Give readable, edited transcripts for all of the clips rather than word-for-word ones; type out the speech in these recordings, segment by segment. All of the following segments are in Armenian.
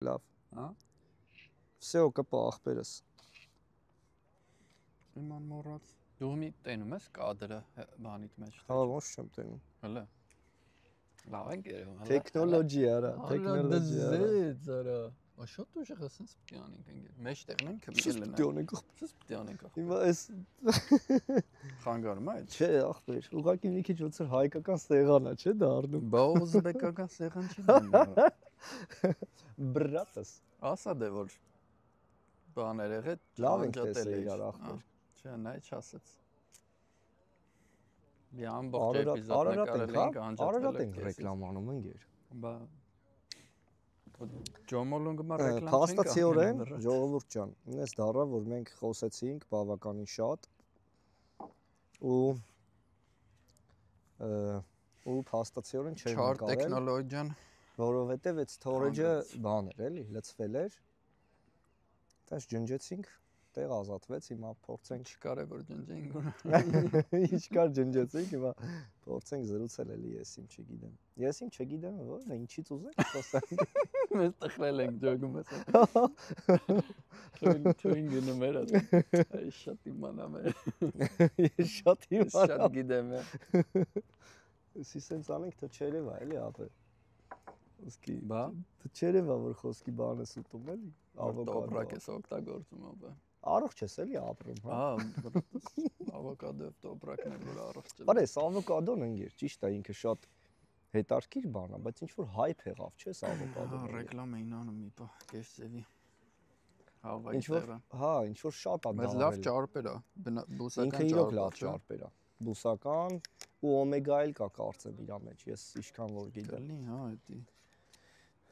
Լավ։ Հա։ Всё, կպա ախպերս։ Իման մոռաց։ Դու մի տենում ես կադրը բանիդ մեջ։ Հա, ոչ չեմ տենում։ Հələ։ Լավ ենք երևում։ Տեխնոլոգի արա, տեխնոլոգի արա։ Զարա։ Շատ ուժեղ է sense պիտի անենք ընկեր։ Մեջտեղն ենք Պիտի անենք։ Սուս պիտի անենք։ Հիմա էս խանգարում է այդ։ Չէ, ախպեր, ուղղակի մի քիչ ոնց որ հայկական սեղան է, չէ՞ դառնում։ Բա ուզբեկական սեղան չի դառնում։ Բրատս։ Ասա դե որ բաներ եղել, Լավ ենք տեսել իրար ախպեր։ Չէ, նա չասեց։ Մի ամբողջ էպիզոդ նկարել ենք անջատվել։ Արարատ ենք ռեկլամանում ընկեր։ Բա Ջոմոլունգը մա ռեկլամ չենք։ Փաստացիորեն, ժողովուրդ ջան, ինձ դառա որ մենք խոսեցինք բավականին շատ ու փաստացիորեն չենք նկարել։ Չար տեխնոլոգիան, որովհետև այդ storage-ը բան էր, էլի, լցվել էր։ Տես ջնջեցինք, տեղ ազատվեց, հիմա փորձենք չկարևոր ջնջենք։ Ինչ կար ջնջեցինք, հիմա փորձենք զրուցել էլի, ես իմ չգիտեմ։ Ես իմ չգիտեմ, ո՞ր է, ինչից ուզենք խոսենք։ Մենք տխրել ենք ջոգում ես։ Թույն գնում էր այդ։ Այ շատ իմանամ է։ Ես շատ իմանամ։ Շատ գիտեմ է։ Սի սենց անենք, թե չերևա, էլի ապե։ Ոսկի։ Բա։ Թե չերևա, որ խոսքի բան ես ուտում, էլի։ Ավոկադո ես օգտագործում, ապա։ Առողջ ես էլի ապրում, հա։ Ավոկադո տոպրակներ որ առողջ է։ Բարես ավոկադոն ընկեր, ճիշտ է, ինքը շատ հետարքիր բան է, բայց ինչ որ հայփ եղավ, չէ՞, ավոկադոն։ Հա, ռեկլամ էին անում մի բա, կեսեվի։ Հավայի Ինչ որ, հա, ինչ որ շատ է դառել։ Բայց լավ ճարպեր է, բուսական ինքը իրոք լավ ճարպեր է։ Բուսական ու օմեգա էլ կա կարծեմ իր մեջ, ես ինչքան որ գիտեմ։ Կլինի, հա, էդի։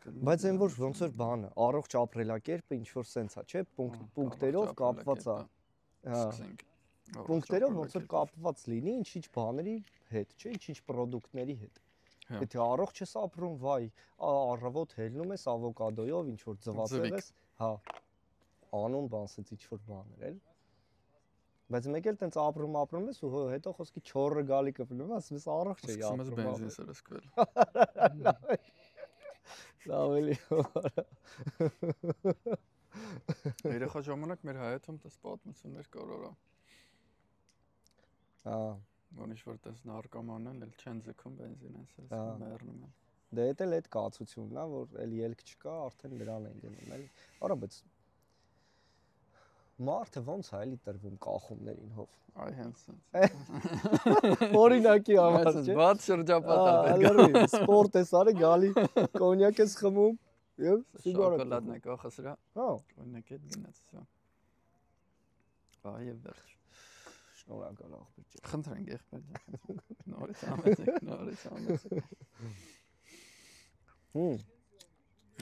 Բայց այն որ ոնց որ բանը, առողջ ապրելակերպը ինչ որ սենց է, չէ՞, պունկտերով կապված է։ Հա։ Պունկտերով ոնց որ կապված լինի ինչ-ինչ բաների հետ, չէ՞, ինչ-ինչ պրոդուկտների հետ։ Եթե առողջ ես ապրում, վայ, առավոտ հելնում ես ավոկադոյով, ինչ որ ձվածել ես, հա, անում բանսից ինչ որ բաներ, էլ։ Բայց մեկ էլ տենց ապրում ես ու հետո խոսքի չորը գալի կպնում, ասում ես առողջ էի ապրում։ Սկսում ես բենզին սրսկվել։ Լավ էլի։ Երեխա ժամանակ մեր հայաթում տես պատմություններ կար օրա։ Հա։ Ոնիշ որ տես նարկոմանն էլ չեն ձգում բենզին են սրսկում, մեռնում են։ Դե դա էլ այդ կացությունն է, որ էլ ելք չկա, արդեն դրան են գնում, էլի։ Արա, բայց մարդը ոնց է էլի տրվում կախումներին հով։ Այ հենց սենց։ Օրինակի համար, չէ՞։ Բաց շրջապատը։ Ալարի, սպորտ ես արի, գալի, կոնյակ ես խմում, եւ սիգարետ։ Շոկոլադն է կախսրա։ Հա։ Կոնյակ է գնաց, всё։ Այ վերջ։ Շնորհակալ ախպեր ջան։ Խնդրենք եղբայր ջան։ Նորից ամեցեք, նորից ամեցեք։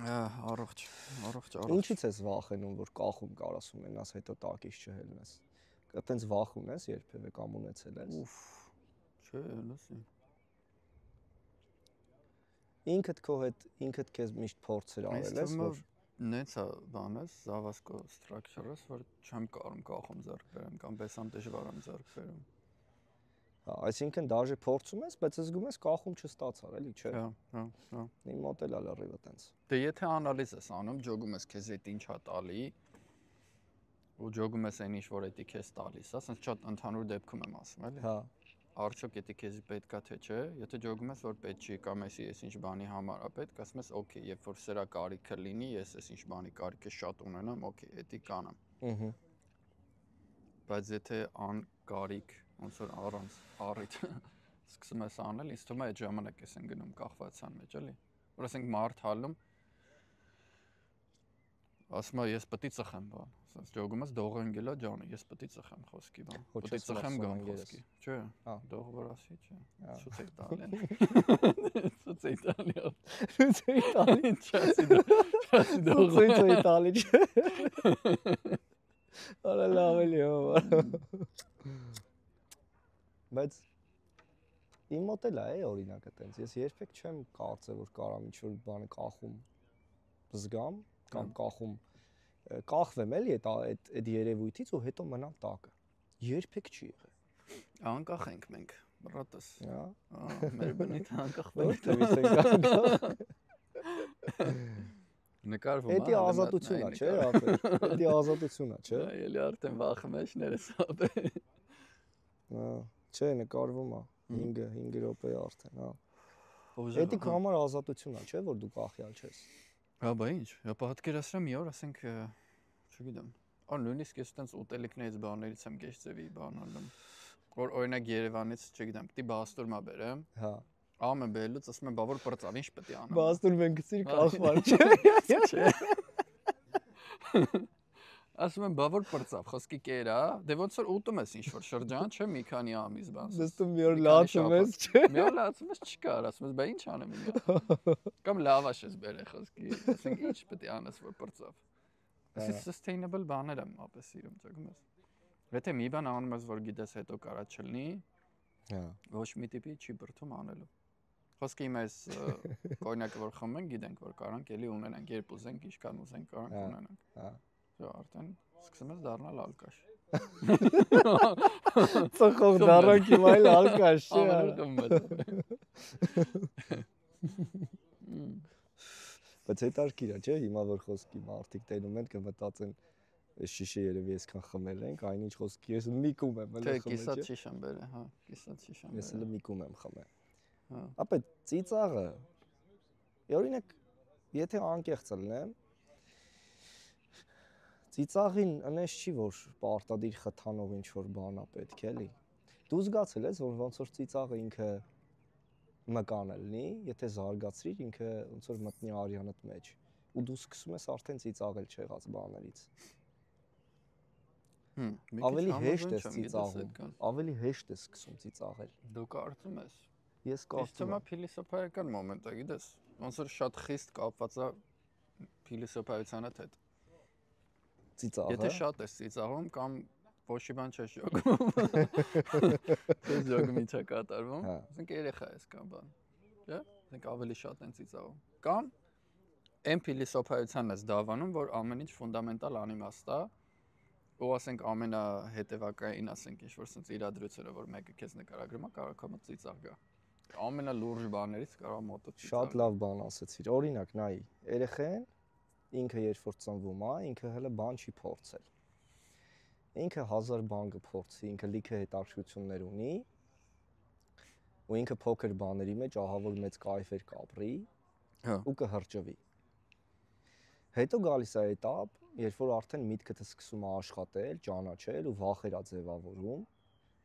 Առողջ։ Ինչից ես վախենում, որ կախում կարաս ունենաս, հետո տակից չհելնես։ Այտենց վախ ունես երբևէ կամ ունեցել ես։ Ուֆ։ Չէ, լսի։ Ինքդ քո հետ, ինքդ քեզ միշտ փորձեր արել ես, որ նեցա բանես, Zavasco structure-ս, որ չեմ կարող կախում ձեռք բերեմ կամ բեսամ դժվար եմ ձեռք բերում։ Հա, այսինքն դաժե փորձում ես, բայց զգում ես կախում չստացար, էլի, չէ։ Հա։ Իմ մոտ էլ լրիվ այտենց։ Դե եթե անալիզ ես անում, ջոգում ես քեզ այդ ինչա տալի, ու ջոգում ես այն ինչ որ էդի քեզ տալիս, ասես շատ ընդհանուր դեպքում եմ ասում, էլի։ Հա։ Արդյոք եթե քեզ պետքա թե չէ, եթե ջոգում ես որ պետք չի կամ ես ինչ բանի համար է պետք, ասում ես օքեյ, երբ որ սրա կարիքը լինի, ես ինչ բանի կարիքը շատ ունենամ, օքեյ, էդի կանամ։ Ըհը։ Բայց եթե անկարիք, ոնց որ առանց առիթ սկսում ես անել, ինձ թվում է այդ ժամանակ ես են գնում կախվածության մեջ, էլի։ Որ ասենք մարդ հալում ասում է ես պետք է ծխեմ բան, ասես ջոգում ես դողը ընկելա ջանը, ես պետք է ծխեմ խոսքի բան, պետք է ծխեմ գամ խոսքի, չէ, դողը որ ասի, չէ, ցույց է տալին, ցույց է տալի, Ցույց է տալի, չասի դողը, ցույց է տալի, արա լավ էլի հո։ Բայց իմ մոտ էլ է օրինակը տենց, ես երբեք չեմ կարծել որ կարամ ինչ-որ բանը կախում զգամ կամ կախում կախվեմ էլի այդ երևույթից ու հետո մնամ տակը։ Երբեք չի եղել։ Անկախ ենք մենք, բրատս։ Հա։ Մեր բնույթը անկախ բնույթ է։ Նկարվում է։ Էդի ազատությունն է, չէ՞, ապեր։ Էդի ազատությունն է, չէ՞։ Էլի արդեն վախը մեջներս ապեր։ Հա, չէ, նկարվում է 5 րոպե արդեն, հա։ Էդի քո համար ազատությունն է, չէ՞, որ դու կախյալ չես։ Հա, բա ինչ, հա պատկերացրա մի օր, ասենք, չգիտեմ, նույնիսկ ես այդպես ուտելիքներից բաներից եմ գեշտեվի բանալում, որ օրինակ Երևանից, չգիտեմ, պիտի բաստուրմա բերեմ։ Հա։ Ամեն բերելուց ասում եմ, բա որ պրծավ, ինչ պետք է անեմ։ Բաստուրմ են գցիր կախվար, չէ։ Ասում եմ, բա որ պրծավ, խոսքի կերա, դե ոնց որ ուտում ես ինչ-որ շրջան, չէ, մի քանի ամիս բանս։ Նստում մի օր լացում ես, չէ։ Մի օր լացում ես չկար, ասում ես, բա ինչ անեմ ինձ։ Կամ լավաշ ես բերել, խոսքի, ասենք ինչ պետք է անես, որ պրծավ։ Այսինքն sustainable բաներ եմ ապես սիրում, ճոգում ես։ Եթե մի բան անում ես, որ գիտես հետո կարա չլինի, հա, ոչ մի տիպի չի բրդում անելու։ Խոսքի մեզ կօրինակը որ խմում ենք, գիտենք որ կարանք էլի ունենանք, երբ ուզենք, ինչքան ուզենք, կարանք ունենանք։ Հա։ Շո արդեն սկսում ես դառնալ ալկաշ։ Ծխող դառնանք իմ այլ ալկաշ, Բայց հետարքիր է, չէ՞, հիմա որ խոսքի մարդիկ տենում են կմտածեն այս շիշը երևի այսքան խմել ենք, այնինչ խոսքի ես միկում եմ հələ խմել, չէ։ Թե կիսատ շիշ եմ բերել, հա, կիսատ շիշ եմ բերել։ Ես հələ միկում եմ խմել։ Հա։ Ապա ծիծաղը, օրինակ, եթե անկեղծ լինեմ, ծիծաղին անես չի որ պարտադիր խթանող ինչ որ բան է պետք էլի։ Դու զգացել ես որ ոնց որ ծիծաղը ինքը մկան է լինի, եթե զարգացրիր ինքը ոնց որ մտնի արյանդ մեջ ու դու սկսում ես արդեն ծիծաղել չեղած բաներից։ Ավելի հեշտ է ծիծաղում, ավելի հեշտ է սկսում ծիծաղել։ Դու կարծում ես։ Ես կարծում եմ փիլիսոփայական մոմենտ է, գիտես, ոնց որ շատ խիստ կապված է փիլիսոփայության հետ։ Ծիծաղը։ Եթե շատ ես ծիծաղում կամ ոչի բան չես ջոգում։ Ես ջոգում ինչ է կատարվում։ Ասենք երեխա ես կամ բան։ Չէ՞։ Ասենք ավելի շատ են ծիծաղում։ Կամ այն փիլիսոփայությանն ես դավանում, որ ամեն ինչ ֆունդամենտալ անիմաստ է։ Ու ասենք ամենահետևակային, ասենք ինչ-որ sense իրադրությունը, որ մեկը քեզ նկարագրում է, կարող է ծիծաղ գա։ Ամենալուրջ բաներից կարող է մոտը ծիծաղ։ Շատ լավ բան ասացիր։ Օրինակ, նայ, երեխեն ինքը երբ որ ծնվում է, ինքը հələ բան չի փորձել։ Ինքը 1000 բան կփորձի, ինքը լիքը հետաքրքրություններ ունի։ Ու ինքը փոքր բաների մեջ ահա որ մեծ կայֆեր կապրի, ու կհրճվի։ Հետո գալիս է этап, երբ որ արդեն միտքդ սկսում է աշխատել, ճանաչել ու վախեր է ձևավորում,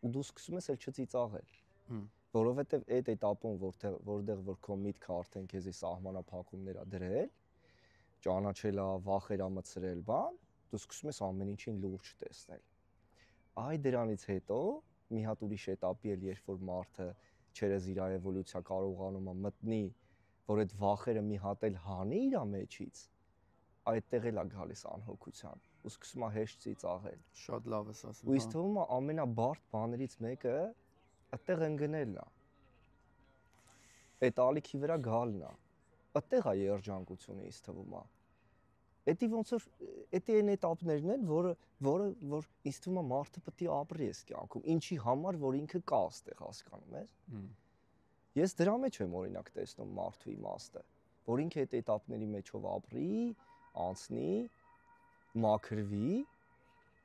ու դու սկսում ես էլ չծիծաղել։ Որովհետև այդ этаպում, որտեղ որ քո միտքը արդեն քեզի սահմանափակումներ է դրել, ճանաչել է, վախեր է մցրել, բան, դու սկսում ես ամեն ինչին լուրջ տեսնել։ Այ դրանից հետո մի հատ ուրիշ этаպի էլ երբ որ մարդը չերեզ իր էվոլյուցիա կարողանում է մտնի, որ այդ վախերը մի հատ էլ հանի իր մեջից, այդտեղ էլ է գալիս անհոգության ու սկսում է հեշտ ծիծաղել։ Շատ լավ ես ասում։ Ու ինձ թվում է ամենաբարդ բաներից մեկը այդտեղ ընկնելն է։ Այդ ալիքի վրա գալն է։ Այդտեղ է երջանկությունը ինձ թվում է։ Էդի ոնց որ էդի այն этаպներն են, որ ինձ թվում է մարդը պետք է ապրի այս կյանքում, ինչի համար որ ինքը կա այստեղ, հասկանում ես։ Ես դրա մեջ եմ օրինակ տեսնում մարդու իմաստը, որ ինքը այդ этаպների մեջով ապրի, անցնի, մաքրվի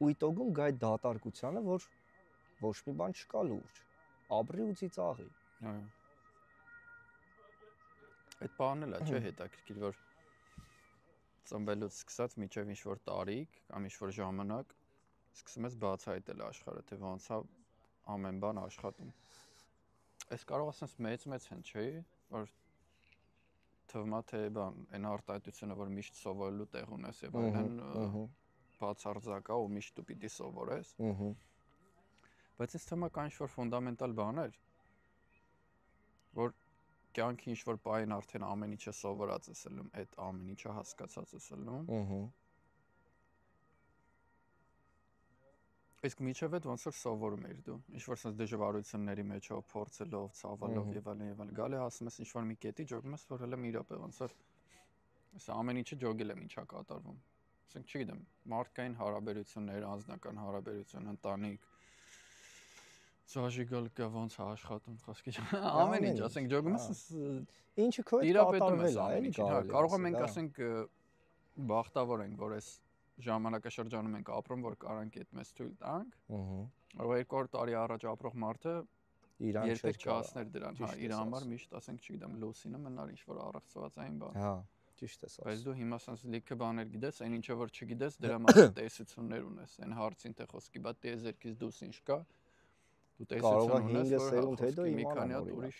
ու իտոգում գա այդ դատարկությանը, որ ոչ մի բան չկա լուրջ, ապրի ու ծիծաղի։ Այո։ Այդ բանն էլ է, չէ՞ հետաքրքիր, որ ծնվելուց սկսած մինչև ինչ-որ տարիք կամ ինչ-որ ժամանակ սկսում ես բացահայտել աշխարհը, թե ոնց է ամեն բան աշխատում։ Այս կարող ասես մեծ են, չէ՞, որ թվում է թե բան, այն արտահայտությունը, որ միշտ սովորելու տեղ ունես եւ այլն, բացարձակ է ու միշտ դու պիտի սովորես։ Բայց այս թվում է կան ինչ-որ ֆունդամենտալ բաներ, որ կյանքի ինչ-որ պահին արդեն ամեն ինչը սովորած ես ելնում, այդ ամեն ինչը հասկացած ես ելնում։ Իսկ միջև այդ ոնց որ սովորում ես դու, ինչ-որ sense դժվարությունների մեջով, փորձելով, ցավալով եւ այլն, գալի ասում ես ինչ-որ մի կետի ջոգում ես, որ հələ մի րոպե ոնց որ այս ամեն ինչը ջոգել եմ, ինչա կատարվում։ Ասենք չգիտեմ, մարդկային հարաբերություններ, անձնական հարաբերություն, ընտանիք, Սաժիգալ կա ոնց է աշխատում, խոսքի ամեն ինչ, ասենք ջոգում ես ինչը քո հետ կատարվել է, էլի կարող ենք ասենք բախտավոր ենք, որ այս ժամանակաշրջանում ենք ապրում, որ կարանք այդ մեզ թույլ տանք։ Որ 200 տարի առաջ ապրող մարդը երբեք չհասներ դրան, հա, իր համար միշտ ասենք, չգիտեմ, լուսինը մնար ինչ-որ առողջվածային բան։ Հա, ճիշտ ես ասում։ Բայց դու հիմա ասես լիքը բաներ գիտես, այն ինչը որ չգիտես, դրա մասին տեսություններ ունես, այն հարցին թե խոսքի բա տիեզերքից դուրս ինչ կա։ Դու տեսություն ունես, որ մի քանի հատ ուրիշ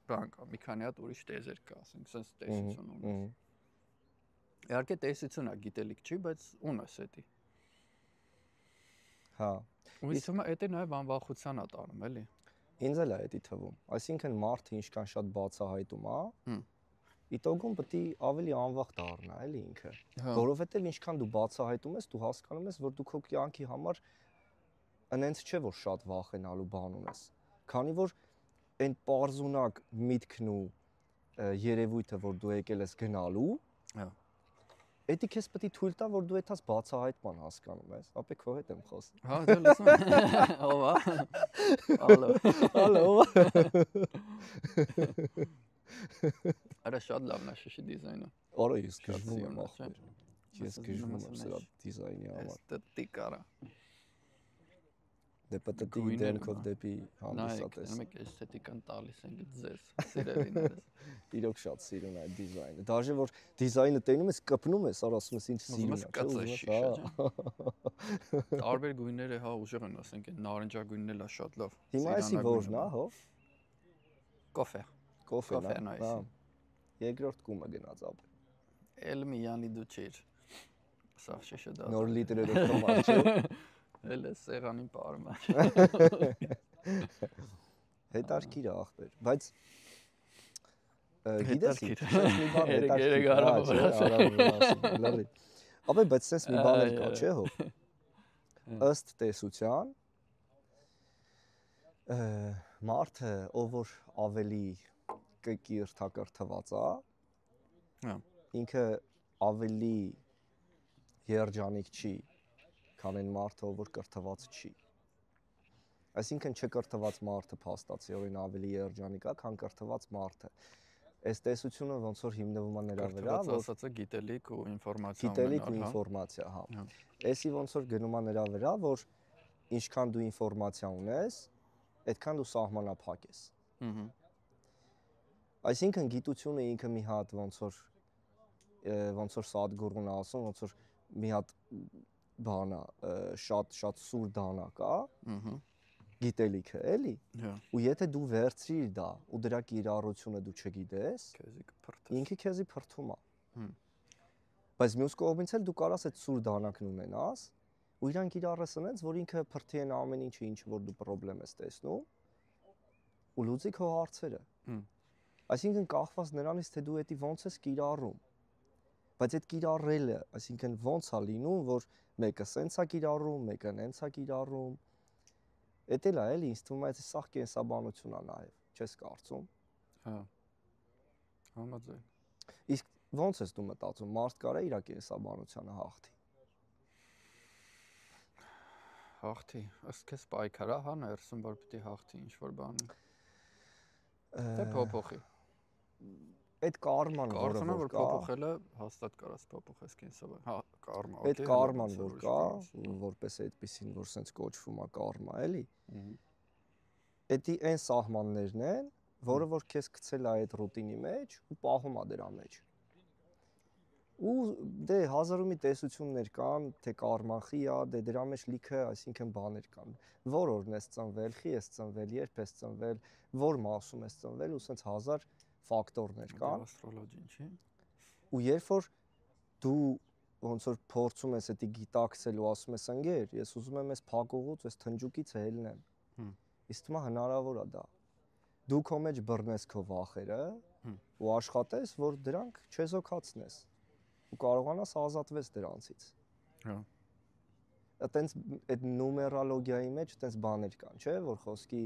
բան կա, մի քանի հատ ուրիշ տիեզեր կա, ասենք, sense տեսություն ունես։ Իհարկե տեսություն է, գիտելիք չի, բայց ունես էդի։ Հա։ Ու ինձ թվում է դա նաև անվախության է տանում, էլի։ Ինձ էլ է էդի թվում։ Այսինքն մարդը ինչքան շատ բացահայտում է, իտոգում պետք է ավելի անվախ դառնա, էլի ինքը։ Որովհետև ինչքան դու բացահայտում ես, դու հասկանում ես, որ դու քո կյանքի համար այնց չէ, որ շատ վախենալու բան ունես։ Քանի որ այն պարզունակ միտքն ու երևույթը, որ դու եկել ես գնալու, Էդի քեզ պետք է թույլ տա, որ դու այդպես բացահայտման հասկանում ես, ապե քո հետ եմ խոսում։ Հա, դե լսում եմ։ Ո՞վ է։ Ալո։ Ալո։ Արա շատ լավն է շշի դիզայնը։ Արա ես գժվում եմ ախպեր։ Ես գժվում եմ սրա դիզայնի համար։ Էսթետիկ արա։ Դե պետք է դենքով դեպի հանդիսատես։ Նայեք, մեկ էսթետիկան տալիս են ձեզ, սիրելիներս։ Իրոք շատ սիրուն է դիզայնը։ Դաժե որ դիզայնը տենում ես, կպնում ես, առ ասում ես ինչ սիրուն է։ Տարբեր գույները հա ուժեղ են, ասենք այն նարնջագույնն էլ է շատ լավ։ Հիմա էսի որն է, հո։ Կոֆե։ Կոֆեն է, հա։ Երկրորդ կումը գնաց ապե։ Էլ մի յանի դու չիր։ Սա շեշը դա։ Նոր լիտրերով կոմար չէ։ Էլ է սեղանին պարում է։ Հետարքիր է ախպեր, բայց գիտես ինչ, մի բան հետարքիր։ Ապե բայց sense մի բան կա, չէ՞ հո։ Ըստ տեսության մարդը, ով որ ավելի կիրթակրթված է, ինքը ավելի երջանիկ չի, քան այն մարդը, ով որ կրթված չի։ Այսինքն չկրթված մարդը փաստացիորեն ավելի երջանիկ է, քան կրթված մարդը։ Այս տեսությունը ոնց որ հիմնվում է նրա վրա, որ ասածը գիտելիք ու ինֆորմացիա ունենալ, գիտելիք ու ինֆորմացիա, հա։ Էսի ոնց որ գնում է նրա վրա, որ ինչքան դու ինֆորմացիա ունես, այդքան դու սահմանափակ ես։ Այսինքն գիտությունը ինքը մի հատ ոնց որ Սադգուրուն ասում, ոնց որ մի հատ բան է, շատ սուր դանակ է, գիտելիքը, էլի։ Ու եթե դու վերցրիր դա ու դրա կիրառությունը դու չգիտես, ինքը քեզի փրթում է։ Բայց մյուս կողմից էլ դու կարաս այդ սուր դանակն ունենաս, ու իրան կիրառես այնց, որ ինքը փրթի են ամեն ինչը, ինչ որ դու խնդրեմ ես տեսնում, ու լուծի քո հարցերը։ Այսինքն կախված նրանից, թե դու դա ոնց ես կիրառում։ Բայց այդ կիրառելը, այսինքն ոնց է լինում, որ մեկը սենց է կիրառում, մեկը նենց է կիրառում։ Էդ էլ է, էլի, ինձ թվում է, այդ սաղ կենսաբանություն է նաև, չես կարծում։ Հա։ Համաձայն։ Իսկ ոնց ես դու մտածում, մարդ կարա իր կենսաբանությանը հաղթի։ Հաղթի, ըստ քեզ պայքար է, հա, ներսում, որ պիտի հաղթի ինչ-որ բանի։ Թե փոփոխի։ Այդ կարման, որը որ փոփոխելը հաստատ կարաս փոփոխես կենսաբան։ Հա, կարմա, օքեյ։ Այդ կարման, որ կա, որպես այդպեսին, որ սենց կոչվում է կարմա, էլի։ Էդի այն սահմաններն են, որը որ քեզ գցել է այդ ռուտինի մեջ ու պահում է դրա մեջ։ Ու դե հազարու մի տեսություններ կան, թե կարման խի է, դե դրա մեջ լիքը, այսինքն բաներ կան։ Որ օրն ես ծնվել, խի ես ծնվել, երբ ես ծնվել, որ մասում ես ծնվել ու սենց հազար ֆակտորներ կան։ Աստրոլոգին, չի։ Ու երբ որ դու ոնց որ փորձում ես դա գիտակցել ու ասում ես ընկեր, ես ուզում եմ այս փակուղուց, այս թնջուկից ելնեմ։ Իսկ թվում է հնարավոր է դա։ Դու քո մեջ բռնես քո վախերը ու աշխատես, որ դրանք չեզոքացնես ու կարողանաս ազատվես դրանցից։ Հա։ Այտենց այդ նումերոլոգիայի մեջ այտենց բաներ կան, չէ՞, որ խոսքի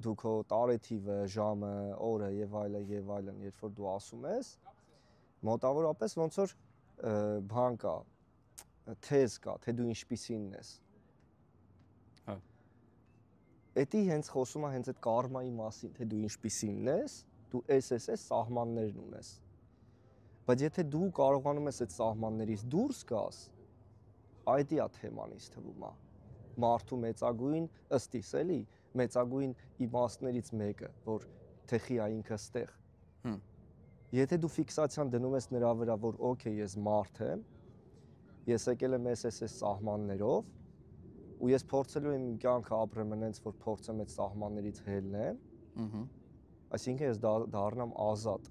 դու քո տարեթիվը, ժամը, օրը եւ այլն, երբ որ դու ասում ես, մոտավորապես ոնց որ բան կա, թեզ կա, թե դու ինչպիսին ես։ Հա։ Էդի հենց խոսում է հենց այդ կարմայի մասին, թե դու ինչպիսին ես, դու էս սահմաններն ունես։ Բայց եթե դու կարողանում ես այդ սահմաններից դուրս գաս, այդ է թեմանից թվում է։ Մարդու մեծագույն ըստ իս էլի, մեծագույն իմաստներից մեկը, որ թեխի է ինքը ստեղ։ Եթե դու ֆիքսացիան դնում ես նրա վրա, որ օքեյ, ես մարդ եմ, ես եկել եմ այս սահմաններով, ու ես փորձելու եմ իմ կյանքը ապրեմ այնպես, որ փորձեմ այդ սահմաններից հելնեմ, այսինքն ես դառնամ ազատ։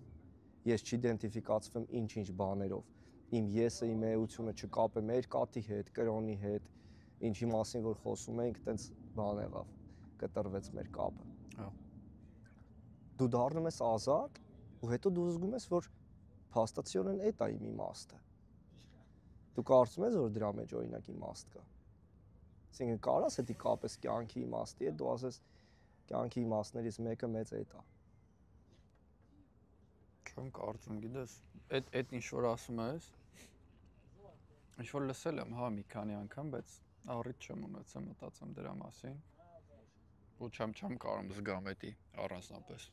Ես չիդենտիֆիկացվեմ ինչ-ինչ բաներով։ Իմ եսը, իմ էությունը չկապեմ երկաթի հետ, կրոնի հետ, ինչի մասին որ խոսում ենք, տենց բան եղավ, կտրվեց մեր կապը։ Դու դառնում ես ազատ, ու հետո դու զգում ես, որ փաստացիորեն էդ է իմ իմաստը։ Դու կարծում ես, որ դրա մեջ օրինակ իմաստ կա։ Այսինքն կարաս էդի կապես կյանքի իմաստի հետ, դու ասես կյանքի իմաստներից մեկը մեծ էդ է։ Չեմ կարծում, գիտես, այդ ինչ որ ասում ես, ինչ որ լսել եմ, հա, մի քանի անգամ, բայց առիթ չեմ ունեցել մտածեմ դրա մասին։ Ու չեմ կարող զգամ էդի առանձնապես։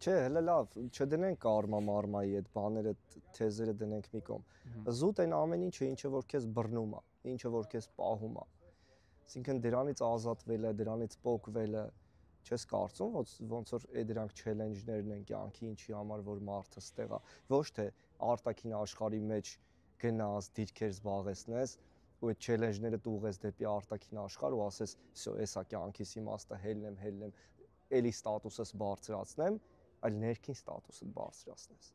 Չէ, հələ լավ, չդնենք կարմա մարմայի այդ բաները, թեզերը դնենք մի կողմ։ Զուտ այն ամեն ինչը, ինչը որ քեզ բռնում է, ինչը որ քեզ պահում է։ Այսինքն դրանից ազատվելը, դրանից պոկվելը, չես կարծում, ոնց որ դրանք չելենջներն են կյանքի, ինչի համար որ մարդը ստեղ է, ոչ թե արտաքին աշխարհի մեջ գնաս, դիրքեր զբաղեցնես, ու այդ չելենջները տուղես դեպի արտաքին աշխարհ ու ասես, «Всё, էսա կյանքիս իմաստը, հելնեմ, էլի ստատուսս բարձրացնեմ», այլ ներքին ստատուսը բարձրացնես։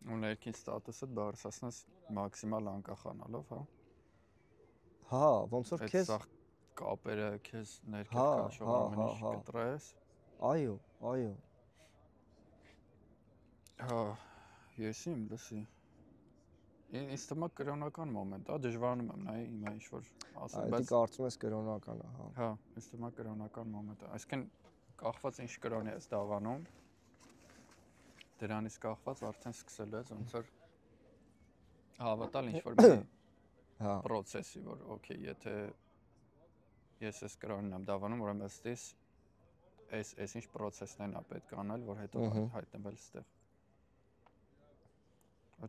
Ու ներքին ստատուսը բարձրացնես մաքսիմալ անկախանալով, հա։ Հա, ոնց որ քեզ կապերը քեզ ներքև քաշող ամեն ինչ կտրես։ Այո։ Հա, ես իմ լսի։ Ինձ թվում է կրոնական մոմենտ, հա, դժվարանում եմ նայ հիմա ինչ որ ասեմ, բայց կարծում ես կրոնական է, հա։ Հա, ինձ թվում է կրոնական մոմենտ է։ Այսինքն կախված ինչ կրոնի ես դավանում, դրանից կախված արդեն սկսել ես ոնց որ հավատալ ինչ որ մի process-ի, որ օքեյ, եթե ես այս կրոնին եմ դավանում, ուրեմն ըստիս այս ինչ process-ն է պետք անել, որ հետո հայտնվել ստեղ։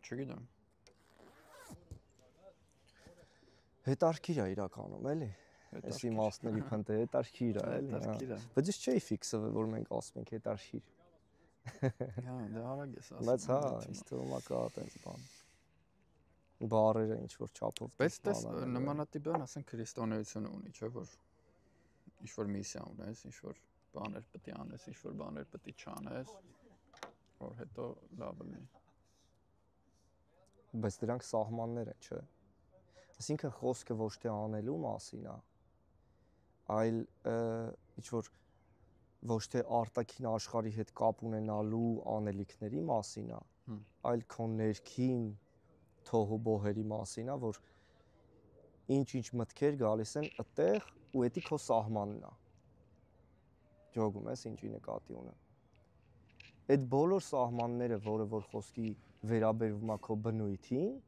Չգիտեմ։ Հետարքիր է իրականում, էլի։ Այս իմաստների փնտը հետարքիր է, էլի։ Բայց ես չէի ֆիքսվել, որ մենք ասում ենք հետարքիր։ Հա, դա արագ ես ասում։ Բայց հա, ինձ թվում է կա այդպես բան։ Բառերը ինչ որ չափով բայց դες նմանատիպ բան, ասենք քրիստոնեությունը ունի, չէ՞ որ ինչ որ միսիա ունես, ինչ որ բաներ պետք է անես, ինչ որ բաներ պետք է չանես, որ հետո լավ լինի։ Բայց դրանք սահմաններ են, չէ՞։ Այսինքն խոսքը ոչ թե անելու մասին է, այլ ինչ որ ոչ թե արտաքին աշխարհի հետ կապ ունենալու անելիքների մասին է, այլ քո ներքին թոհուբոհերի մասին է, որ ինչ մտքեր գալիս են այդտեղ ու դա քո սահմանն է։ Ջոգում ես ինչի նկատի ունեմ։ Այդ բոլոր սահմանները, որը որ խոսքի վերաբերվում է քո բնույթին,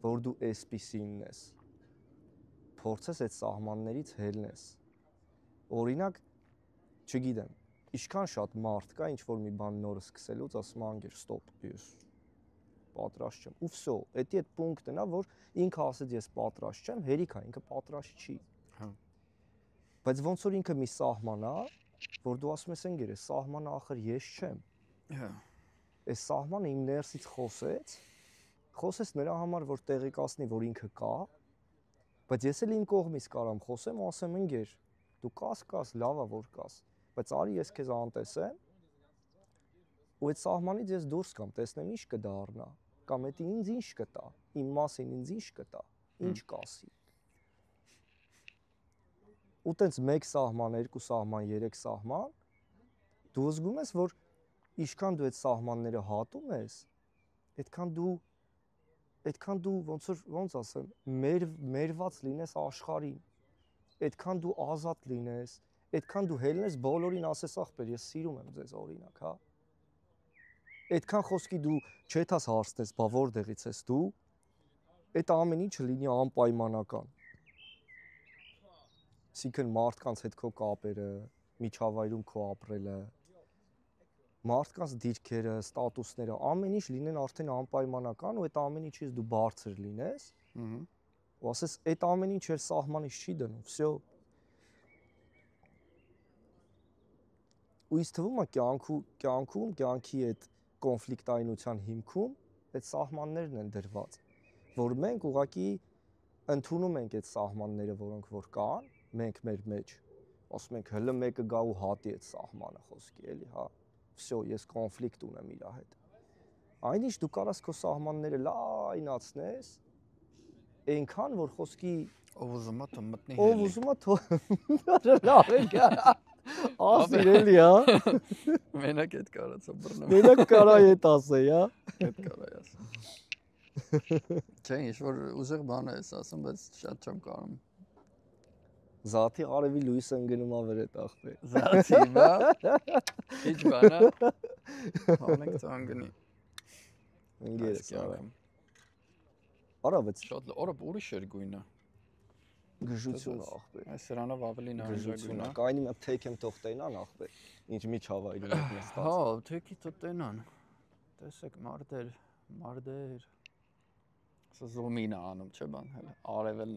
որ դու էսպիսինն ես, փորձես այդ սահմաններից հելնես։ Օրինակ, չգիտեմ, ինչքան շատ մարդ կա, ինչ որ մի բան նորը սկսելուց ասում անգեր, ստոպ, ես պատրաստ չեմ։ Ու վсё, դա այդ պունկտն է, որ ինքը ասեց ես պատրաստ չեմ, հերիք է, ինքը պատրաստ չի։ Հա։ Բայց ոնց որ ինքը մի սահման է, որ դու ասում ես անգեր, այս սահմանը ախր ես չեմ։ Հա։ Այս սահմանը իմ ներսից խոսեց նրա համար, որ տեղեկացնի, որ ինքը կա, բայց ես էլ իմ կողմից կարամ խոսեմ ու ասեմ ընկեր, դու կաս, լավ է որ կաս, բայց արի ես քեզ անտեսեմ, ու այդ սահմանից ես դուրս կամ տեսնեմ ինչ կդառնա, կամ դա ինձ ինչ կտա, իմ մասին ինձ ինչ կտա, ինչ կասի։ Ու տենց 1 սահման, 2 սահման, 3 սահման, դու զգում ես, որ ինչքան դու այդ սահմանները հատում ես, այդքան դու ոնց ասեմ, մերված լինես աշխարհին, այդքան դու ազատ լինես, այդքան դու հելնես բոլորին ասես ախպեր, ես սիրում եմ ձեզ օրինակ, հա։ Այդքան խոսքի դու չեթաս հարցնես, բա որտեղից ես դու, այդ ամեն ինչը լինի անպայմանական։ Այսինքն մարդկանց հետ քո կապերը, միջավայրում քո ապրելը, մարդկանց դիրքերը, ստատուսները, ամեն ինչ լինեն արդեն անպայմանական ու այդ ամեն ինչից դու բարձր լինես։ Ու ասես այդ ամեն ինչ էլ սահմանից չի դնում, всё։ Ու ինձ թվում է կյանքի այդ կոնֆլիկտայնության հիմքում այդ սահմաններն են դրված, որ մենք ուղղակի ընդունում ենք այդ սահմանները, որոնք որ կան, մենք մեր մեջ, ասում ենք հələ մեկը գա ու հատի այդ սահմանը խոսքի, էլի, հա, всё, ես կոնֆլիկտ ունեմ իր հետ։ Այնինչ դու կարաս քո սահմանները լայնացնես, այնքան որ խոսքի ով ուզում է թող մտնի հելի։ Ով ուզում է թող լավեն գա։ Ասիրելի, հա։ Մենակ այդ կարածա բռնում։ Մենակ կարա այդ ասեի, հա։ Այդ կարա ասեմ։ Չէ, ինչ որ ուժեղ բան է ասում, բայց շատ չեմ կարում։ Զաթի արևի լույսը ընկնում է վեր այդ ախպեր։ Զաթի, բա։ Ինչ բան է։ Համենք ծանգնի։ Ընկերս արա։ Արա, բայց շատ օրը ուրիշ էր գույնը։ Գժություն ախպեր։ Այս սրանով ավելի նահանջագույն է։ Կայնի մը թեք եմ թող տենան ախպեր։ Ինչ միջավայրի մեջ նստած։ Հա, թեքի թող տենան։ Տեսեք մարդեր։ Սա զոմին է անում, չէ՞ բան, հələ արևել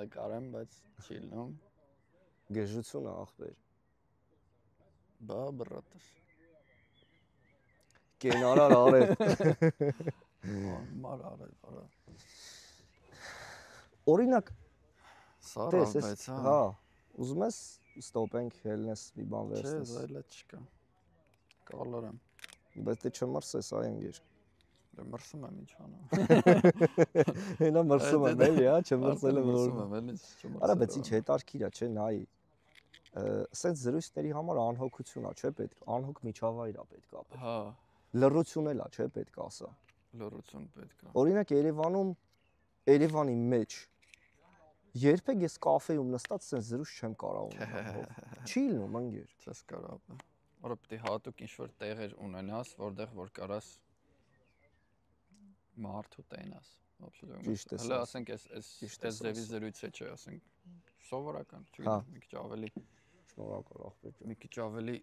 նկարեմ, բայց չի լինում։ Գժություն ախպեր։ Բա բրատս։ Կենարար արև։ Մար արև, արա։ Օրինակ Սառա, բայց հա, ուզում ես ստոպենք հելնես մի բան վերցնես։ Չէ, այլ չկա։ Կալորեմ։ Բայց դե չմրսես, այ ընկեր։ Դե մրսում եմ ինչ անեմ։ Հենա մրսում եմ, էլի, հա, չմրսել եմ որ։ Մրսում եմ, էլի չմրսել։ Արա, բայց ինչ հետարքիր է, չէ, նայի։ Սենց զրույցների համար անհոգություն է, չէ՞ պետք, անհոգ միջավայր է պետք ապել։ Հա։ Լռություն էլ է, չէ՞ պետք ասա։ Լռություն պետք է։ Օրինակ Երևանի մեջ երբեք ես կաֆեում նստած սենց զրույց չեմ կարող ունենալ։ Չի լինում, ընկեր։ Չես կարող։ Որը պետք է հատուկ ինչ-որ տեղեր ունենաս, որտեղ որ կարաս մարդու տենաս։ Ճիշտ է։ Հələ ասենք այս ձևի զրույցը չէ, ասենք սովորական, չգիտեմ, մի քիչ ավելի շնորհակալ ախպեր։ Մի քիչ ավելի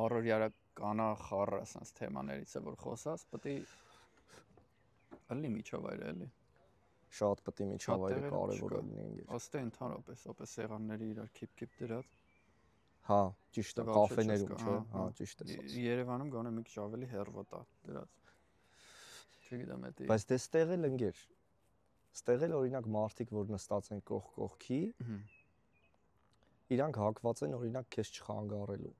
առօրյականա խառը ասած թեմաներից է որ խոսած, պետք է ըլի միջավայրը էլի։ Շատ պետք է միջավայրը կարևոր լինի ընկեր։ Ոստե ընդհանրապես, ոպես սեղանների իրար քիփ դրած։ Հա, ճիշտ է, կաֆեներում, չէ՞, հա, ճիշտ է։ Երևանում գոնե մի քիչ ավելի հերվոտ է դրած։ Չգիտեմ էդի։ Բայց դե ստեղ էլ ընկեր։ Ստեղ էլ օրինակ մարդիկ, որ նստած են կողքի, իրանք հակված են օրինակ քեզ չխանգարելու։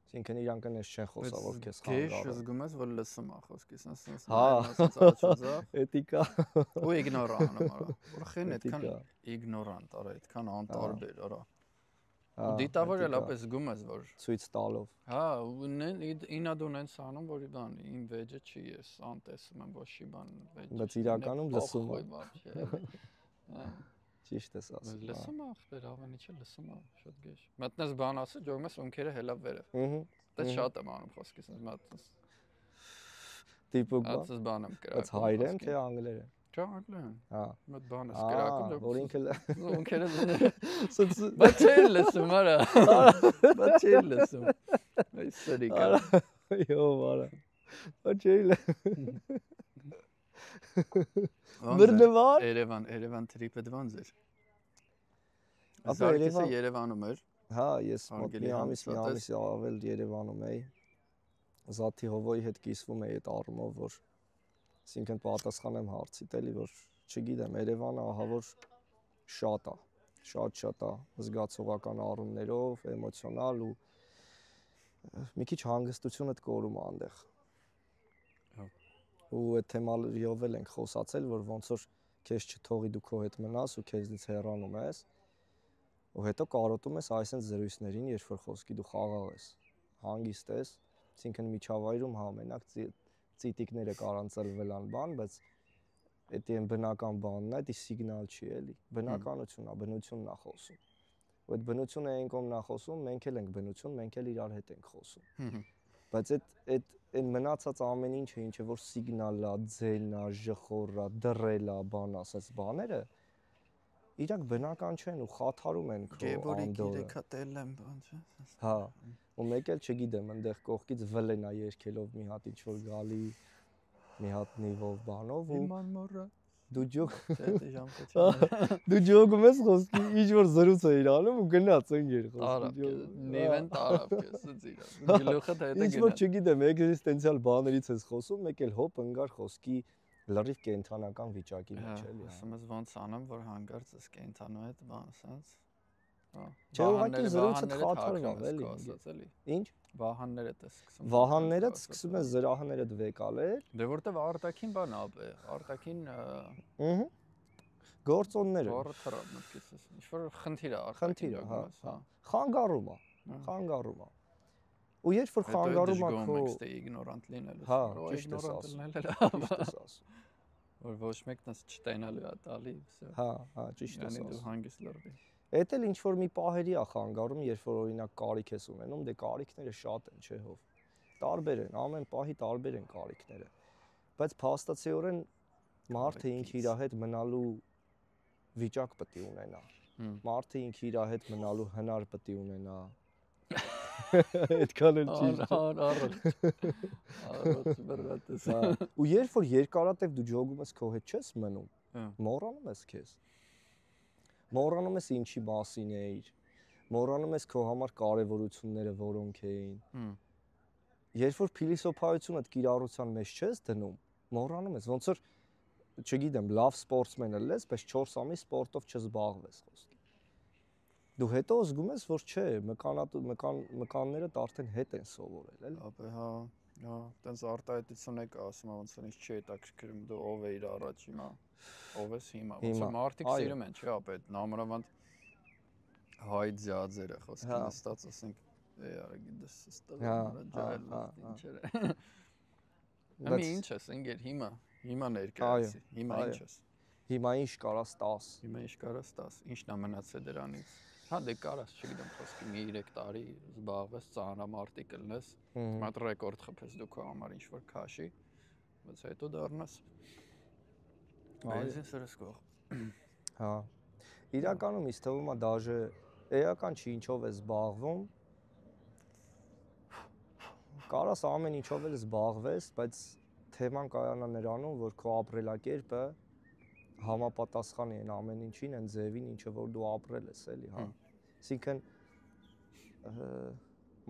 Այսինքն իրանք այնպես չեն խոսա, որ քեզ խանգարեն։ Քեզ զգում ես, որ լսում է խոսքիս, ասես հա, էթիկա։ Ու իգնորան, արա։ Որքան այդքան իգնորանտ, արա, այդքան անտարբեր, արա։ Ու դիտավորել ապես զգում ես, որ ցույց տալով։ Հա, ու ինադուն են սանում, որ բան, իմ վեճը չի ես, անտեսում եմ ոչ մի բան վեճ։ Բայց իրականում լսում է։ Հա։ Ճիշտ ես ասում։ Լսում է, ախպեր, ամեն ինչը լսում է, շատ գեշ։ Մտնես բան ասը, ջողում ես ունքերը հելա վերը։ Դա շատ եմ անում խոսքից, մտնես։ Տիպը բան։ Ասես բան եմ կրակում։ Բայց հայերեն թե անգլերեն։ Չէ, անգլերեն։ Հա։ Մտ բան ես կրակում, որ ինքը ունքերը բայց չէ լսում, արա։ Բայց չէ լսում։ Այս սրիկա։ Այո, արա։ Բայց չէ Մրնվար Երևան տրիպը դվանց էր։ Զարգիսը Երևանում էր։ Հա, ես մոտ մի ամիս ավել Երևանում էի։ Զաթի Հովոյի հետ կիսվում էի այդ առումով, որ այսինքն պատասխանեմ հարցիդ էլի, որ չգիտեմ, Երևանը ահա որ շատ է, շատ է, զգացողական առումներով, էմոցիոնալ ու մի քիչ հանգստությունդ կորում է այնտեղ։ Ու այդ թեմալով էլ ենք խոսացել, որ ոնց որ քեզ չթողի դու քո հետ մնաս ու քեզնից հեռանում ես, ու հետո կարոտում ես այսպես զրույցներին, երբ որ խոսքի դու խաղաղ ես, հանգիստ ես, այսինքն միջավայրում հա մենակ ծիտիկները կարան ծլվել ան բան, բայց դա բնական բանն է, դա սիգնալ չի էլի, բնականությունն է, բնությունն է խոսում։ Ու այդ բնությունը այն կողմն է խոսում, մենք էլ ենք բնություն, մենք էլ իրար հետ ենք խոսում։ Բայց այդ մնացած ամեն ինչը, ինչը որ սիգնալ է, ձելն է, ժխոր է, դռել է, բան ասած բաները, իրանք բնական չեն ու խաթարում են քո անդորը։ Գեբորի 3 եմ բան չէ։ Հա, ու մեկ էլ չգիտեմ, այնտեղ կողքից վլենա երկելով մի հատ ինչ որ գալի մի հատ նիվով բանով ու իման մոռա դու ջոգ չէ ժամկետը դու ջոգում ես խոսքի ինչ որ զրույց էիր անում ու գնաց ընկեր խոսքի նիվեն տարավ քեզ ծիրա գլուխը դա դա ինչ որ չգիտեմ էգզիստենցիալ բաներից ես խոսում մեկ էլ հոп ընկար խոսքի լրիվ կենթանական վիճակի մեջ էլի ասում ես ոնց անեմ որ հանգարց ես կենթանու հետ բան ասած չէ ուղղակի զրույցը խաթարվում էլի ինչ վահանները դες սկսում վահանները սկսում են զրահները վեկալել դե որտեվ արտակին բան է արտակին գործոններ որը թռավ մտքից ինչ որ խնդիր է հա խանգարում է ու երբ որ խանգարում է քո դե իգնորանտ լինելու հա իգնորանտ լինելը որ ոչ մեկն ես չտենալու է տալի հա ճիշտ է դու հանգիստ լրվի Էդ էլ ինչ որ մի պահերի է խանգարում, երբ որ օրինակ կարիք ես ունենում, դե կարիքները շատ են, չէ՞ հով։ Տարբեր են, ամեն պահի տարբեր են կարիքները։ Բայց փաստացիորեն մարդը ինքը իր հետ մնալու վիճակ պետք է ունենա։ Մարդը ինքը իր հետ մնալու հնար պետք է ունենա։ Այդքան էլ ճիշտ։ Առողջ բռնատես։ Ու երբ որ երկարատև դու ջոգում ես քո հետ չես մնում, մոռանում ես քեզ։ Մոռանում ես ինչի մասին էիր, մոռանում ես քո համար կարևորությունները որոնք էին։ Երբ որ փիլիսոփայությունդ կիրառության մեջ չես դնում, մոռանում ես, ոնց որ չգիտեմ, լավ սպորտսմեն ես, բայց 4 ամիս սպորտով չզբաղվես խոսքի։ Դու հետո զգում ես, որ չէ, մկանները արդեն հետ են սովորել, էլի։ Ապա հա, տենց արտահայտություն եք ասում, ոնց որ ինչ չի հետաքրքրում, դու ով էիր առաջ հիմա, ով ես հիմա, ոնց որ մարդիկ սիրում են, չէ՞ ապա այդ նամանավանդ հայ ձյաձերը խոսքի նստած ասենք, արա գիտես, ստալը ջայլ ինչեր է։ Ամի ինչ ես, ընկեր, հիմա ներկայացի, հիմա ինչ ես։ Հիմա ինչ կարաս 10։ Հիմա ինչ կարաս 10, ինչն է մնացել դրանից։ Հա դե կարաս, չգիտեմ, խոսքի մի 3 տարի զբաղվես, ծանրամարտիկ ելնես, մատ ռեկորդ խփես դու քո համար ինչ որ քաշի, բայց հետո դառնաս բենզին սրսկող։ Հա։ Իրականում ինձ թվում է դաժե էական չի ինչով է զբաղվում։ Կարաս ամեն ինչով էլ զբաղվես, բայց թեման կայանա նրանում, որ քո ապրելակերպը համապատասխան է ամեն ինչին, այն ձևին, ինչը որ դու ապրել ես, էլի, հա։ Այսինքն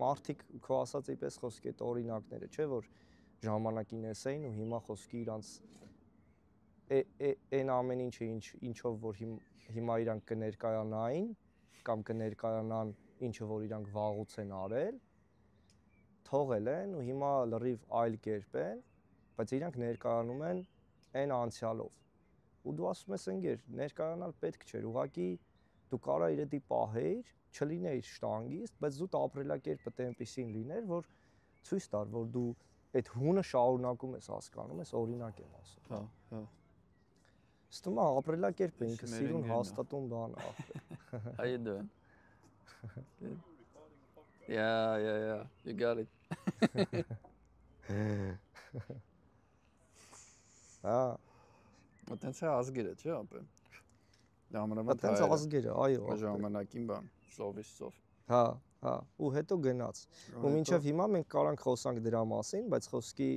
մարդիկ քո ասածի պես խոսքի այդ օրինակները, չէ՞ որ ժամանակին էս էին ու հիմա խոսքի իրանց այն ամեն ինչը ինչով որ հիմա իրանք կներկայանային կամ կներկայանան ինչը որ իրանք վաղուց են արել, թողել են ու հիմա լրիվ այլ կերպ են, բայց իրանք ներկայանում են այն անցյալով։ Ու դու ասում ես ընկեր, ներկայանալ պետք չէր, ուղղակի դու կարա իրեդի պահեիր, չլինեիր շտանգիստ, բայց զուտ ապրելակերպը այնպեսին լիներ, որ ցույց տար, որ դու այդ հունը շարունակում ես, հասկանում ես, օրինակ եմ ասում։ Հա, հա։ Ստում է ապրելակերպը ինքը սիրուն հաստատուն բան է։ How you doing? Good. Yeah, you got it. Հա Այդտենց է ազգերը, չէ՞ ապա։ Ժամանակը այդտենց ազգերը, այո։ Ժամանակին բան, սովից սով։ Հա, ու հետո գնաց։ Ու մինչև հիմա մենք կարանք խոսանք դրա մասին, բայց խոսքի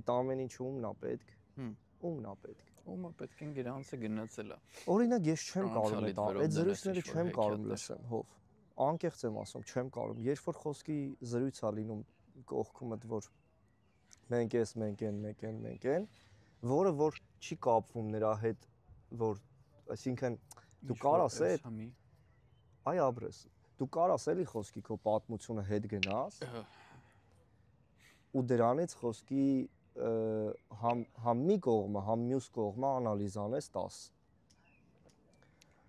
այդ ամեն ինչը ումն է պետք։ Ումն է պետք։ Ումը պետք է գրանցը գնացել է։ Օրինակ ես չեմ կարող այդ զրույցները չեմ կարող լսեմ, հով։ Անկեղծ եմ ասում, չեմ կարող։ Երբ որ խոսքի զրույց է լինում կողքումդ, որ մենք են, որը որ չի կապվում նրա հետ, որ այսինքն դու կարաս այ ապրես, դու կարաս էլի խոսքի քո պատմությունը հետ գնաս ու դրանից խոսքի համ մի կողմը, համ մյուս կողմը անալիզ անես 10։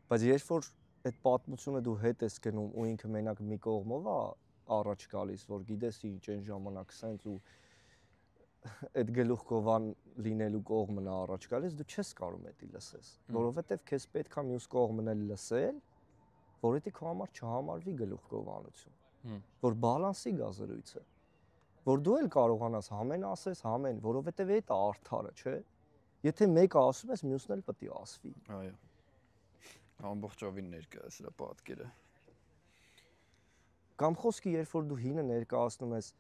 Բայց երբ որ այդ պատմությունը դու հետ ես գնում ու ինքը մենակ մի կողմով է առաջ գալիս, որ գիտես ինչ այն ժամանակ սենց ու այդ գլուխկովան լինելու կողմն է առաջ գալիս, դու չես կարող էդի լսես, որովհետև քեզ պետք է մյուս կողմն էլ լսել, որ դա քո համար չհամարվի գլուխկովանություն, որ բալանսի գա զրույցը, որ դու էլ կարողանաս համեն ասես, համեն, որովհետև դա է արդարը, չէ՞։ Եթե մեկը ասում ես, մյուսն էլ պետք է ասվի։ Այո։ ամբողջովին ներկայացրել է պատկերը։ Կամ խոսքի երբ որ դու հինը ներկայացնում ես,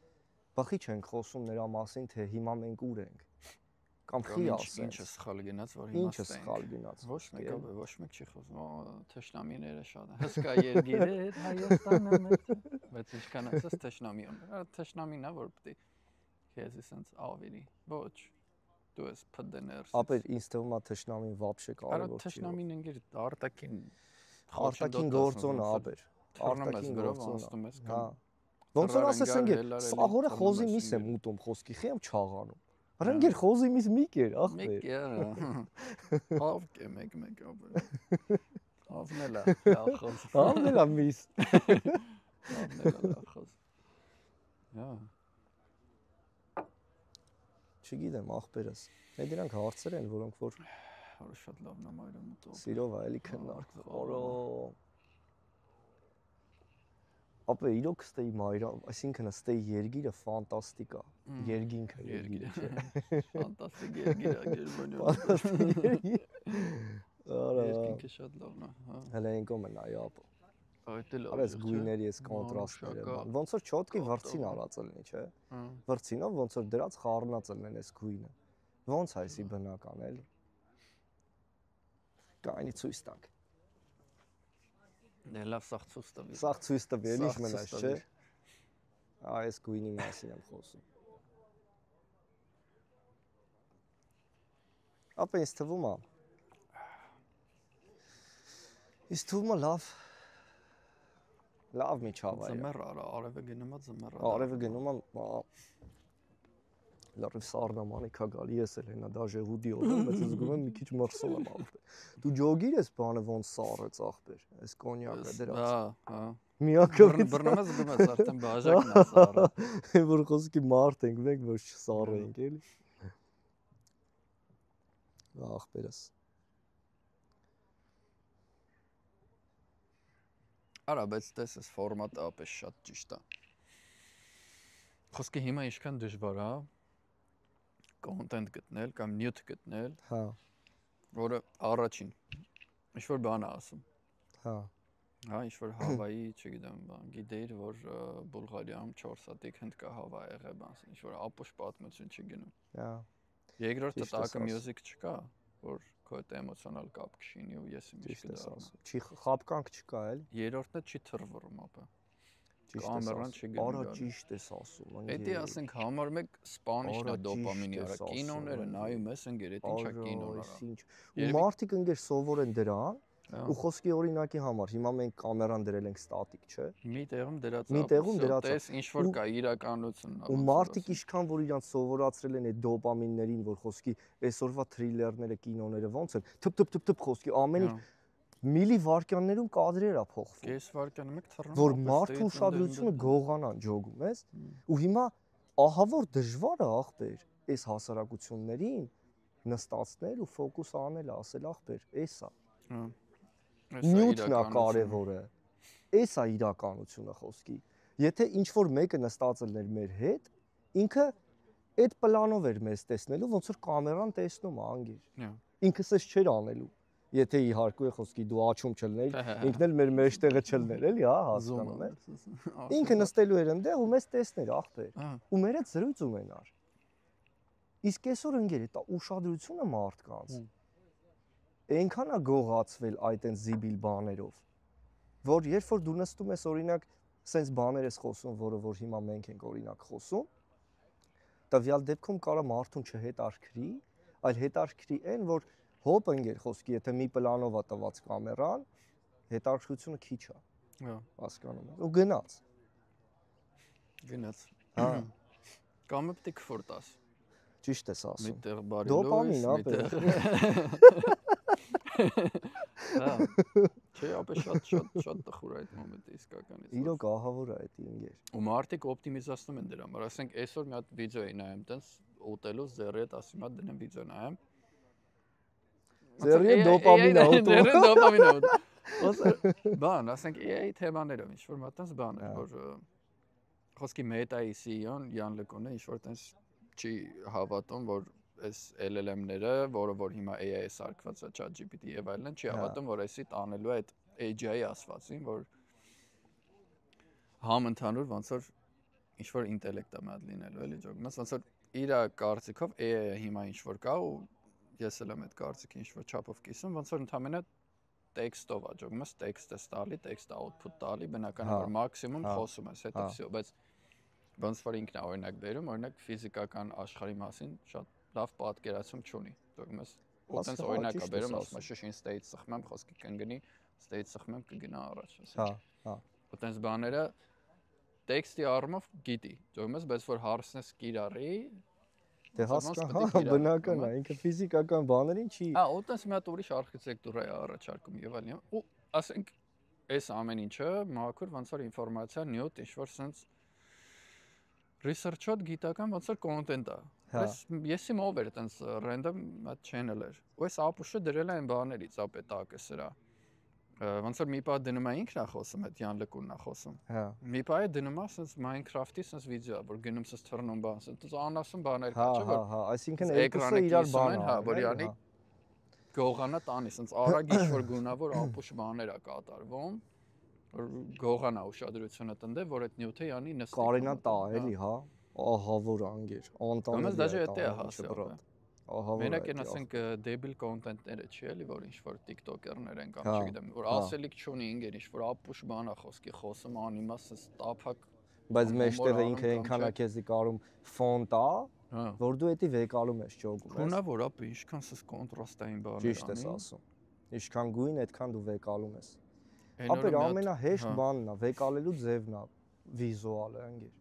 բախի չենք խոսում նրա մասին, թե հիմա մենք ուր ենք։ Կամ խի ասես։ Ինչը սխալ գնաց, որ հիմա Ինչը սխալ գնաց։ Ոչ մեկ չի խոսում, թշնամիները շատ են։ Հսկա երկիր է Հայաստանը մեծ, բայց ինչքան ասես թշնամի ունի։ Թշնամին է, որ պետք է քեզ ասենց ավելի։ Ոչ։ Դու ես փդներ։ Ապեր ինձ թվում է թշնամին вообще կարևոր չի։ Թշնամին ընկեր արտակին գործոն է, ապեր։ Արտակին գործոն ասում ես կամ։ Ոնց որ ասես ընկեր, սաղորը խոզի միս եմ ուտում խոսքի, խի եմ չաղանում։ Ռանգեր խոզի միս մի կեր, ախպեր։ Մի կեր։ Հավ կե մեկ ապեր։ Հավնելա, լավ խոզ։ Հավնելա միս։ Հավնելա լավ խոզ։ Հա։ Չգիտեմ, ախպերս։ Այդ դրանք հարցեր են, որոնք որ շատ լավն է մայրը մտով։ Սիրով է էլի քննարկվում։ Օրո։ Ապա իրոք ստեի մայրը, այսինքն ստեի երգիրը ֆանտաստիկ է։ Երգինքը երգիրը չէ։ Ֆանտաստիկ երգիր է Գերմանիայում։ Ֆանտաստիկ երգիր։ Արա։ Երգինքը շատ լավն է, հա։ Հələ ինքո մնա ապա։ Այդ էլ արես գույների էս կոնտրաստները։ Ոնց որ չոտկի վրցին արած լինի, չէ։ Վրցինով ոնց որ դրած խառնած լինեն էս գույնը։ Ոնց է էսի բնական էլի։ Կայնի ցույց տանք։ Դե լավ սաղ ցույց տվի։ Սաղ ցույց տվի, էլի մնաց, չէ։ Այս գույնի մասին եմ խոսում։ Ապա ինձ թվում է։ Ինձ թվում է լավ միջավ է։ Ձմեռ արա, արևը գնում է ձմեռ։ Արևը գնում է, լավ սառնամանի քա գալի ես էլ հենա դաժե հուդի օրում, բայց զգում եմ մի քիչ մրսում եմ ախպեր։ Դու ջոգիր ես բանը ոնց սառեց ախպեր, այս կոնյակը դրած։ Հա։ Միակովից բռնում ես զգում ես արդեն բաժակն է սառը։ Որ խոսքի մարդ ենք, մենք ոչ չսառենք էլի։ Ախպերս։ Արա, բայց տեսես ֆորմատը ապես շատ ճիշտ է։ Խոսքի հիմա ինչքան դժվար է կոնտենտ գտնել կամ նյութ գտնել, հա, որը առաջին ինչ-որ բան է ասում։ Հա։ Հա, ինչ-որ Հավայի, չգիտեմ, բան, գիտեիր, որ Բուլղարիայում 4 հատիկ հնդկա հավա եղե, բան, ինչ-որ ապուշ պատմություն չի գնում։ Հա։ Երկրորդը տակը մյուզիկ չկա, որ քո հետ էմոցիոնալ կապ կշինի ու ես իմ ինչ կդառնա։ Չի խապկանք չկա էլի։ Երրորդը չի թռվռում ապա։ Կամերան չգնում։ Արա ճիշտ ես ասում։ Էդի ասենք համար մեկ սպանիչն է դոպամինի արա։ Կինոները նայում ես ընկեր, էդ ինչա կինոն արա։ Ու մարդիկ ընկեր սովորեն դրան։ Ու խոսքի օրինակի համար հիմա մենք կամերան դրել ենք ստատիկ, չէ։ Մի տեղում դրած է։ Մի տեղում դրած է։ Տես ինչ որ կա իրականությունն է։ Ու մարդիկ ինչքան որ իրանց սովորացրել են այդ դոպամիններին, որ խոսքի այսօրվա թրիլերները, կինոները ոնց են, թփ խոսքի ամեն ինչ միլի վարկյաններում կադրեր է փոխվում։ Կես վարկյանը մեկ թռնում։ Որ մարդու ուշադրությունը գողանան ջոգում, ես։ Ու հիմա ահա որ դժվար է ախպեր այս հասարակություններին նստածնել ու ֆոկուս անել, ասել ախպեր, էսա։ Նյութն է կարևորը։ Էսա իրականությունը խոսքի։ Եթե ինչ որ մեկը նստած լիներ մեր հետ, ինքը այդ պլանով էր մեզ տեսնելու, ոնց որ կամերան տեսնում է անգիր։ Ինքս էս չէր անելու։ Եթե իհարկե խոսքի դու աչում չլներ, ինքն էլ մեր մեջտեղը չլներ, էլի, հա, հասկանում ես։ Ինքը նստելու էր այնտեղ ու մեզ տեսներ ախպեր։ Ու մեր հետ զրույց ունենար։ Իսկ այսօր ընկեր է, դա ուշադրությունը մարդկանց։ Այնքան է գողացվել այդ այն զիբիլ բաներով, որ երբ որ դու նստում ես օրինակ, սենց բաներ ես խոսում, որը որ հիմա մենք ենք օրինակ խոսում, տվյալ դեպքում կարա մարդուն չհետարքրի, այլ հետարքրի այն, որ հոպ ընկեր խոսքի, եթե մի պլանով է տված կամերան, հետարքրությունը քիչ է։ Հա, հասկանում ես։ Ու գնաց։ Հա։ Կամ պետք է քֆոր տաս։ Ճիշտ ես ասում։ Միտեղ բարի դոպամին, ապա։ Հա։ Չէ, ապա շատ տխուր է այդ մոմենտը իսկականից։ Իրոք ահավոր է այդ ինգեր։ Ու մարդիկ օպտիմիզացնում են դրա համար, ասենք այսօր մի հատ վիդեո էի նայում, տենց ուտելով զերի հետ ասում եմ դնեմ վիդեո նայեմ։ Ձերի դոպամին աուտո։ Ձերի դոպամին աուտո։ Բան, ասենք AI թեմաներով ինչ որ մատած բան է, որ խոսքի Meta-ի CEO-ն Յան Լեկոնը ինչ որ տենց չի հավատում, որ այս LLM-ները, որը որ հիմա AI-ը սարքված է ChatGPT եւ այլն, չի հավատում, որ էսի տանելու է այդ AGI ասվածին, որ համընդհանուր ոնց որ ինչ որ ինտելեկտ է մատ լինելու էլի ջոգ։ Ոնց որ իր կարծիքով AI-ը հիմա ինչ որ կա ու ես էլ եմ այդ կարծիքի ինչ որ չափով կիսում, ոնց որ ընդհանրապես տեքստով է ջոգ, մաս տեքստ է տալի, տեքստ output տալի, բնականաբար մաքսիմում խոսում ես, հետո վсё, բայց ոնց որ ինքն է օրինակ բերում, օրինակ ֆիզիկական աշխարհի մասին շատ լավ պատկերացում չունի, ջոգ, մաս ու տենց օրինակ է բերում, ասում է շիշին state սխմեմ, խոսքի կընկնի, state սխմեմ կգնա առաջ, ասեմ։ Ու տենց բաները տեքստի առումով գիտի, ջոգ, մաս բայց որ հարցնես կիրառի դե հասկանա, բնական է, ինքը ֆիզիկական բաներին չի։ Ու տես մի հատ ուրիշ արխիտեկտուրա է առաջարկում եւ այլն։ Ու ասենք այս ամեն ինչը մաքուր ոնց որ ինֆորմացիա նյութ ինչ որ sense research-ոտ գիտական ոնց որ content է։ Ես իմ over տենց random channel էր։ Ու այս ապուշը դրել է այն բաներից, ապետակը սրա։ Ոնց որ մի պահ դնում է ինքն է խոսում, այդ Յան Լկունն է խոսում։ Մի պահ է դնում է sense Minecraft-ի sense վիդեո, որ գնում sense թռնում բան, sense անասուն բաներ կա, չէ՞ որ։ Այսինքն երկուսը իրար բան է, որ յանի գողանա տանի, sense արագ ինչ որ գունավոր ապուշ բաներ է կատարվում, որ գողանա ուշադրությունը տնდե, որ այդ նյութը յանի նստի։ Կարենա տա էլի, հա։ Ահա որ անգեր, անտանելի է։ Մենակ են ասենք դեբիլ կոնտենտները չի էլի, որ ինչ որ TikToker-ներ են կամ չգիտեմ, որ ասելիք չունի ինգեր, ինչ որ ապուշ բան է խոսքի խոսում անիմաստ տափակ, բայց մեջտեղը ինքը այնքան է քեզի կարում ֆոնտ է, որ դու էդի վեկալում ես ճոգում ես։ Քունավոր ապա ինչքան սս կոնտրաստային բաներ անի։ Ճիշտ ես ասում։ Ինչքան գույն, այդքան դու վեկալում ես։ Ապա ամենահեշտ բանն է, վեկալելու ձևն է, վիզուալը անգեր։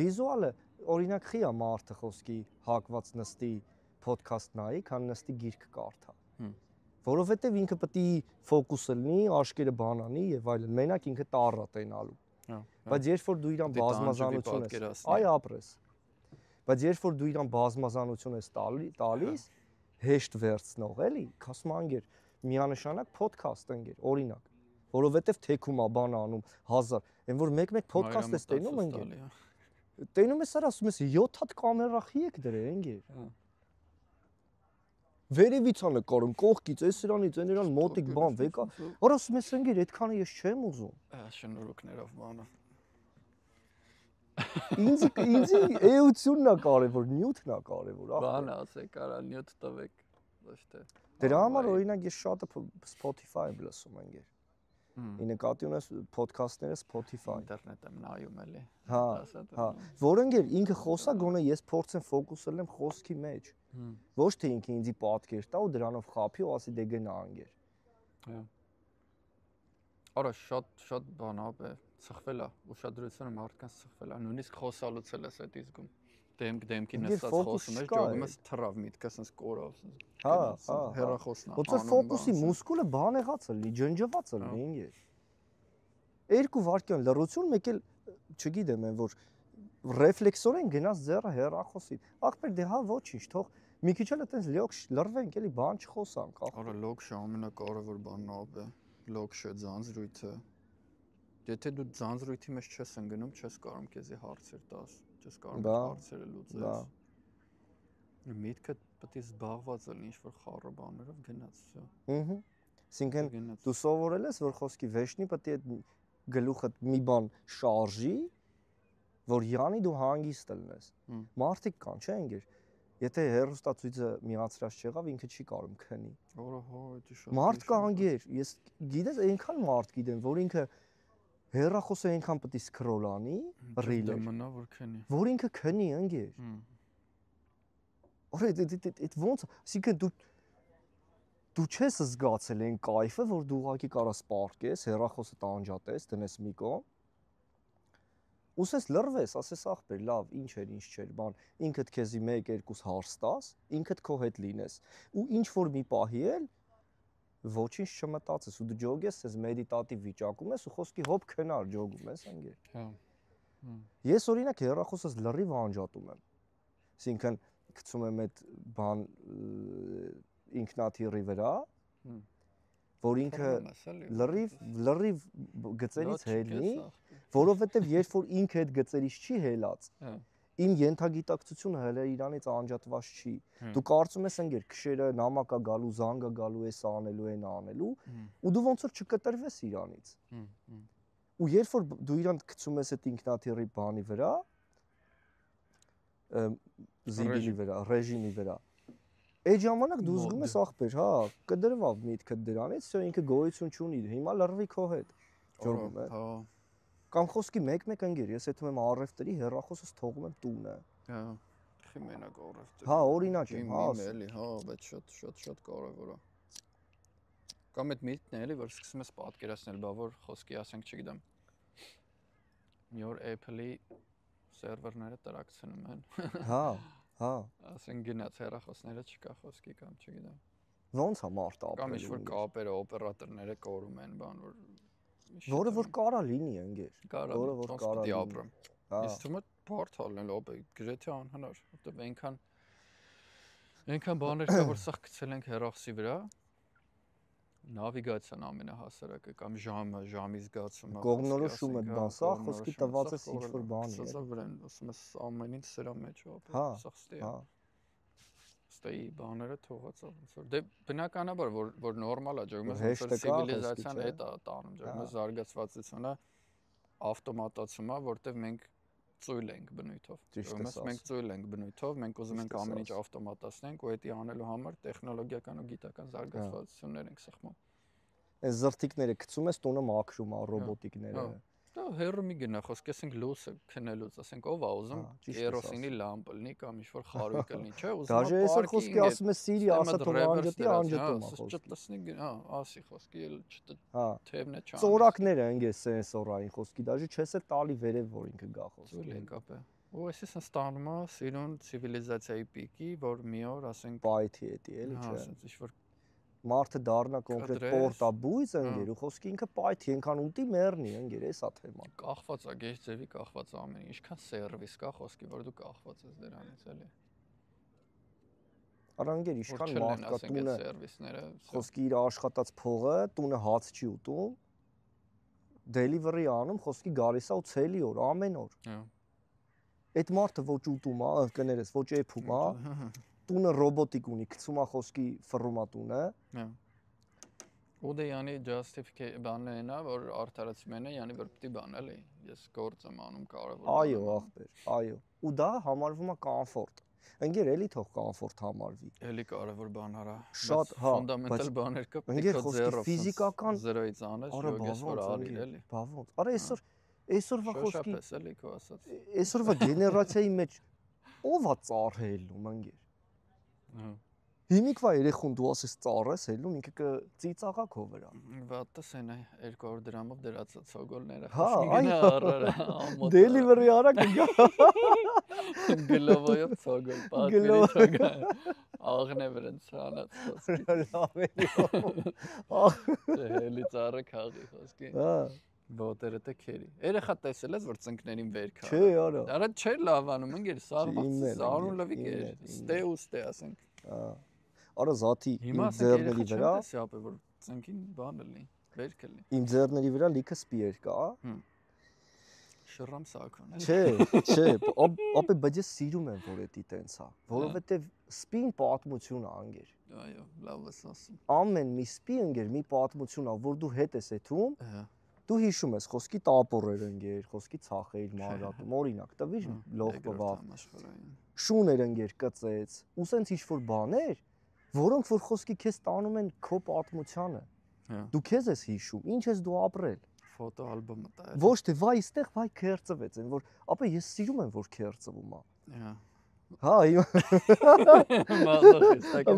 Վիզուալը օրինակ խի է մարդը խոսքի հակված նստի podcast նայի, քան նստի գիրք կարդա։ Որովհետև ինքը պետք է ֆոկուսը լինի, աշկերը բան անի եւ այլն, մենակ ինքը տառա տենալու։ Բայց երբ որ դու իրան բազմազանություն ես, այ ապրես։ Բայց երբ որ դու իրան բազմազանություն ես տալիս, հեշտ վերցնող էլի, ասում անգեր, միանշանակ podcast անգեր, օրինակ, որովհետև թեքում է բան անում 1000, այն որ մեկ-մեկ podcast ես տենում անգեր։ Տենում ես ասում ես 7 հատ կամերա խի եք դրել անգեր։ Վերևից անը կարում, կողքից, այս սրանից, այնրան մոտիկ բան վեկա։ Որ ասում ես անգեր, այդքանը ես չեմ ուզում։ Շնորհքներով բանը։ Ինձ էությունն է կարևոր, նյութն է կարևոր, ախ։ Բան ասեք, արա նյութ տվեք, ոչ թե։ Դրա համար օրինակ ես շատ Spotify-ը լսում անգեր։ Ի նկատի ունես podcast-ները Spotify ինտերնետ եմ նայում էլի։ Հա, որ անգեր ինքը խոսա գոնե ես փորձեմ ֆոկուսել եմ խոսքի մեջ։ Ոչ թե ինքը ինձի պատկեր տա ու դրանով խափի ու ասի դե գնա անգեր։ Հա։ Արա շատ բան է, ծխվել է, ուշադրությունը մարդկանց ծխվել է, նույնիսկ խոսալուց էլ ես այդ իզգում։ Դեմքի նստած խոսում ես, ջոգում ես թռավ միտքը sense կորավ։ Հա, հեռախոսն է։ Ոնց որ ֆոկուսի մուսկուլը բանեղած է լինի, ջնջված է լինի ինգեր։ 2 վայրկյան լռություն, մեկ էլ չգիտեմ, այն որ ռեֆլեքսորեն գնաց ձեռը հեռախոսին։ Ախպեր դե հա ոչինչ, թող մի քիչ էլ այտենց լոկ լռվենք, էլի բան չխոսանք, ախ։ Արա լոկ շա ամենակարևոր բանն է, լոկ շա ձանձրույթը։ Եթե դու ձանձրույթի մեջ չես ընկնում, չես կարող քեզի հարցեր տաս, չես կարող հարցերը լուծես։ Միտքը պետք է զբաղված լինի ինչ-որ խառը բաներով գնաց, վсё։ Այսինքն դու սովորել ես, որ խոսքի վեճնի պետք է գլուխդ մի բան շարժի, որ յանի դու հանգիստ լինես։ Մարդիկ կան, չէ՞ անգեր։ Եթե հերոստացույցը միացրած չեղավ, ինքը չի կարող քնի։ Ահա, դա շատ։ Մարդ կա անգեր, ես գիտես, այնքան մարդ գիտեմ, որ ինքը հերախոսը այնքան պետք է սկրոլ անի, ռիլը մնա որ քնի։ Որ ինքը քնի անգեր։ Օր այդ ոնց, այսինքն դու չես զգացել այն կայֆը, որ դու ուղակի կարաս պարկես, հերախոսը տանջատես, դնես մի կողմ։ Ուսես լռվես, ասես ախպեր, լավ, ինչ էր, ինչ չէր, բան, ինքդ քեզի 1-2 հարց տաս, ինքդ քո հետ լինես։ Ու ինչ որ մի պահի էլ ոչինչ չմտածես ու դու ջոգես, ես մեդիտատիվ վիճակում ես ու խոսքի հոբ քնար ջոգում ես անգեր։ Հա։ Ես օրինակ հեռախոսս լրիվ անջատում եմ։ Այսինքն գցում եմ այդ բան ինքնաթիռի վրա, որ ինքը լրիվ գծերից հելնի, որովհետև երբ որ ինքը այդ գծերից չի հելած, Իմ ենթագիտակցությունը հələ իրանից անջատված չի։ Դու կարծում ես ընկեր քշերը նամակա գալու, զանգա գալու, էսա անելու, այն անելու, ու դու ոնց որ չկտրվես իրանից։ Ու երբ որ դու իրան գցում ես այդ ինքնաթիռի բանի վրա, զիբիլի վրա, ռեժիմի վրա, այդ ժամանակ դու զգում ես ախպեր, հա, կդրվավ միտքդ դրանից, всё ինքը գոյություն չունի, հիմա լռվի քո հետ։ Ջորում է։ Հա։ Կամ խոսքի մեկ-մեկ ընկեր, ես եթե եմ առևտրի հեռախոսս թողում եմ տունը։ Հա։ Խի մենակ առևտրի։ Հա, օրինակ եմ, հա։ Էլի, հա, բայց շատ կարևոր է։ Կամ այդ միտքն է էլի, որ սկսում ես պատկերացնել, բա որ խոսքի ասենք, չգիտեմ։ Մի օր Apple-ի սերվերները տրակցնում են։ Հա, հա։ Ասենք գնաց հեռախոսները չկա խոսքի կամ չգիտեմ։ Ոնց է մարդը ապրել։ Կամ ինչ-որ կապերը, օպերատորները կորում են, բան որ որը որ կարա լինի ընկեր, որը որ կարա լինի։ Ես թվում է բարդ հալնել օպե, գրեթե անհնար, որտեղ այնքան բաներ կա, որ սա գցել ենք հեռախոսի վրա։ Նավիգացիան ամենահասարակը կամ ժամի զգացումը։ Կողմնորոշումը բան, սա խոսքի տված է ինչ-որ բան է։ Սա վրան, ասում ես ամեն ինչ սրա մեջ է, սա ստե։ Հա։ Ստեի բաները թողած ոնց որ դե բնականաբար որ նորմալ է ջողում ես ոնց որ ցիվիլիզացիան հետ է տանում ջողում ես զարգացվածությունը ավտոմատացում է որտեվ մենք ծույլ ենք բնույթով ջողում ես մենք ծույլ ենք բնույթով մենք ուզում ենք ամեն ինչ ավտոմատացնենք ու դա անելու համար տեխնոլոգիական ու գիտական զարգացվածություններ ենք սխմում այս զրթիկները գցում ես տունը մաքրում է ռոբոտիկները Դա հերո մի գնա խոսք ասենք լույսը քնելուց ասենք ով է ուզում կերոսինի լամպ լինի կամ ինչ-որ խարույկ լինի չէ ուզում Դաժե այսօր խոսքի ասում ես Սիրի ասա թող անջատի անջատում է չտեսնի հա ասի խոսքի էլ թևն է չան ծորակները ընկե սենսորային խոսքի դաժե չես է տալի վերև որ ինքը գա խոսքի Զուլ ենք ապե ու այսինքն ստանում է սիրուն ցիվիլիզացիայի պիկի որ մի օր ասենք պայթի էտի էլի չէ ինչ որ Մարդը դառնա կոնկրետ պորտաբույծ ընկեր ու խոսքի ինքը պայթի այնքան ուտի մեռնի ընկեր էսա թեման կախված է գեշ ձևի կախված է ամեն ինչքան սերվիս կա խոսքի որ դու կախված ես դրանից էլի Արա ընկեր ինչքան մարդ կա տունը սերվիսները խոսքի իր աշխատած փողը տունը հաց չի ուտում դելիվերի անում խոսքի գալիս է ու ցելի օր ամեն օր այդ մարդը ոչ ուտում է կներես ոչ էփում է տունը ռոբոտիկ ունի, գցում է խոսքի ֆռումա տունը։ Հա։ Ու դե յանի justification բանն է, որ արդարացում են, յանի որ պիտի բան էլի։ Ես գործ եմ անում կարևոր։ Այո, ախպեր, այո։ Ու դա համարվում է կոմֆորտ։ Ընկեր էլի թող կոմֆորտ համարվի։ Էլի կարևոր բան արա։ Շատ, հա, ֆունդամենտալ բաներ կա, պիտի քո զերով ֆիզիկական 0-ից անես, յոգես որ արի էլի։ Բա ոնց։ Արա այսօրվա խոսքի։ Շոշափես էլի քո ասած։ Այսօրվա գեներացիայի մեջ ով է ծառհելում ընկեր։ Հիմիկվա երեխուն դու ասես ծառես հելում ինքը կծիծաղա քո վրա։ Վատս են 200 դրամով դրած ցոգոլները։ Հա, այո։ Դելիվերի արա կգա։ Գլովոյով ցոգոլ, պատմի ցոգոլ։ Աղն է վրենց հանած խոսքի։ Լավ էլի։ Հելի ծառը քաղի խոսքի։ Հա։ Ոտերը թե քերի։ Երեխա տեսել ես որ ծնկներին վեր քա։ Չէ, արա։ Արա չէր լավանում, ընկեր, սարուն լավիկ էր։ Ստե ասենք։ Արա զաթի իմ ձեռների վրա։ Հիմա ապե որ ծնկին բանը լինի, վեր կլինի։ Իմ ձեռների վրա լիքը սպիեր կա։ Շռամ սակոն։ Չէ, ապե բայց ես սիրում եմ որ էդի տենց է, որովհետև սպին պատմություն է անգեր։ Այո, լավ ես ասում։ Ամեն մի սպի ընկեր մի պատմություն է, որ դու հետ ես եթում։ Դու հիշում ես խոսքի տապորեր ընկեր, խոսքի ցախեիր մանրատում, օրինակ, տվիր լողկվա։ Շուներ ընկեր կծեց, ու սենց ինչ-որ բաներ, որոնք որ խոսքի քեզ տանում են քո պատմությանը։ Դու քեզ ես հիշում, ինչ ես դու ապրել։ Ֆոտոալբոմը տա։ Ոչ թե վայ, այստեղ վայ քերծվեց, այն որ ապա ես սիրում եմ որ քերծվում է։ Հա,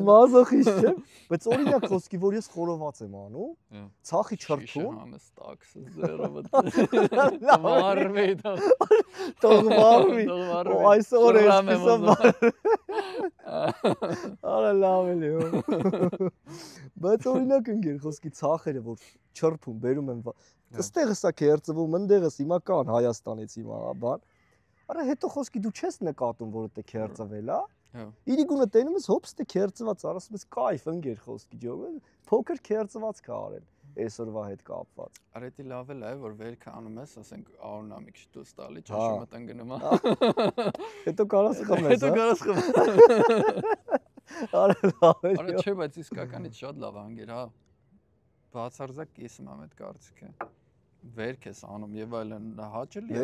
մազոխիստ չէ, բայց օրինակ խոսքի որ ես խորոված եմ անում, ցախի չրթում, հանես տաքսը զերովը։ Մարվի դա։ Թող մարվի։ Այսօր էսպիսով։ Արա լավ էլի։ Բայց օրինակ ընկեր խոսքի ցախերը որ չրթում, բերում են, այստեղ էսա քերծվում, ընդեղս հիմա կան Հայաստանից հիմա, բան։ Արա հետո խոսքի դու չես նկատում որ դե քերծվել է։ Իրիկունը տենում ես հոպս դե քերծված, ասում ես կայֆ ընկեր խոսքի ջոկը, փոքր քերծված կա արել։ այսօրվա հետ կապված։ Արետի լավ է, որ վերքը անում ես, ասենք Արոնամիկ շտուս տալի, ճաշումը տան գնում է։ Հետո կարաս խմես։ Հետո կարաս խմես։ Արա լավ է։ Արա չէ, բայց իսկականից շատ լավ անգեր, հա։ Բացարձակ կիսում եմ այդ կարծիքը։ Վերք ես անում եւ այլն հաճելի է,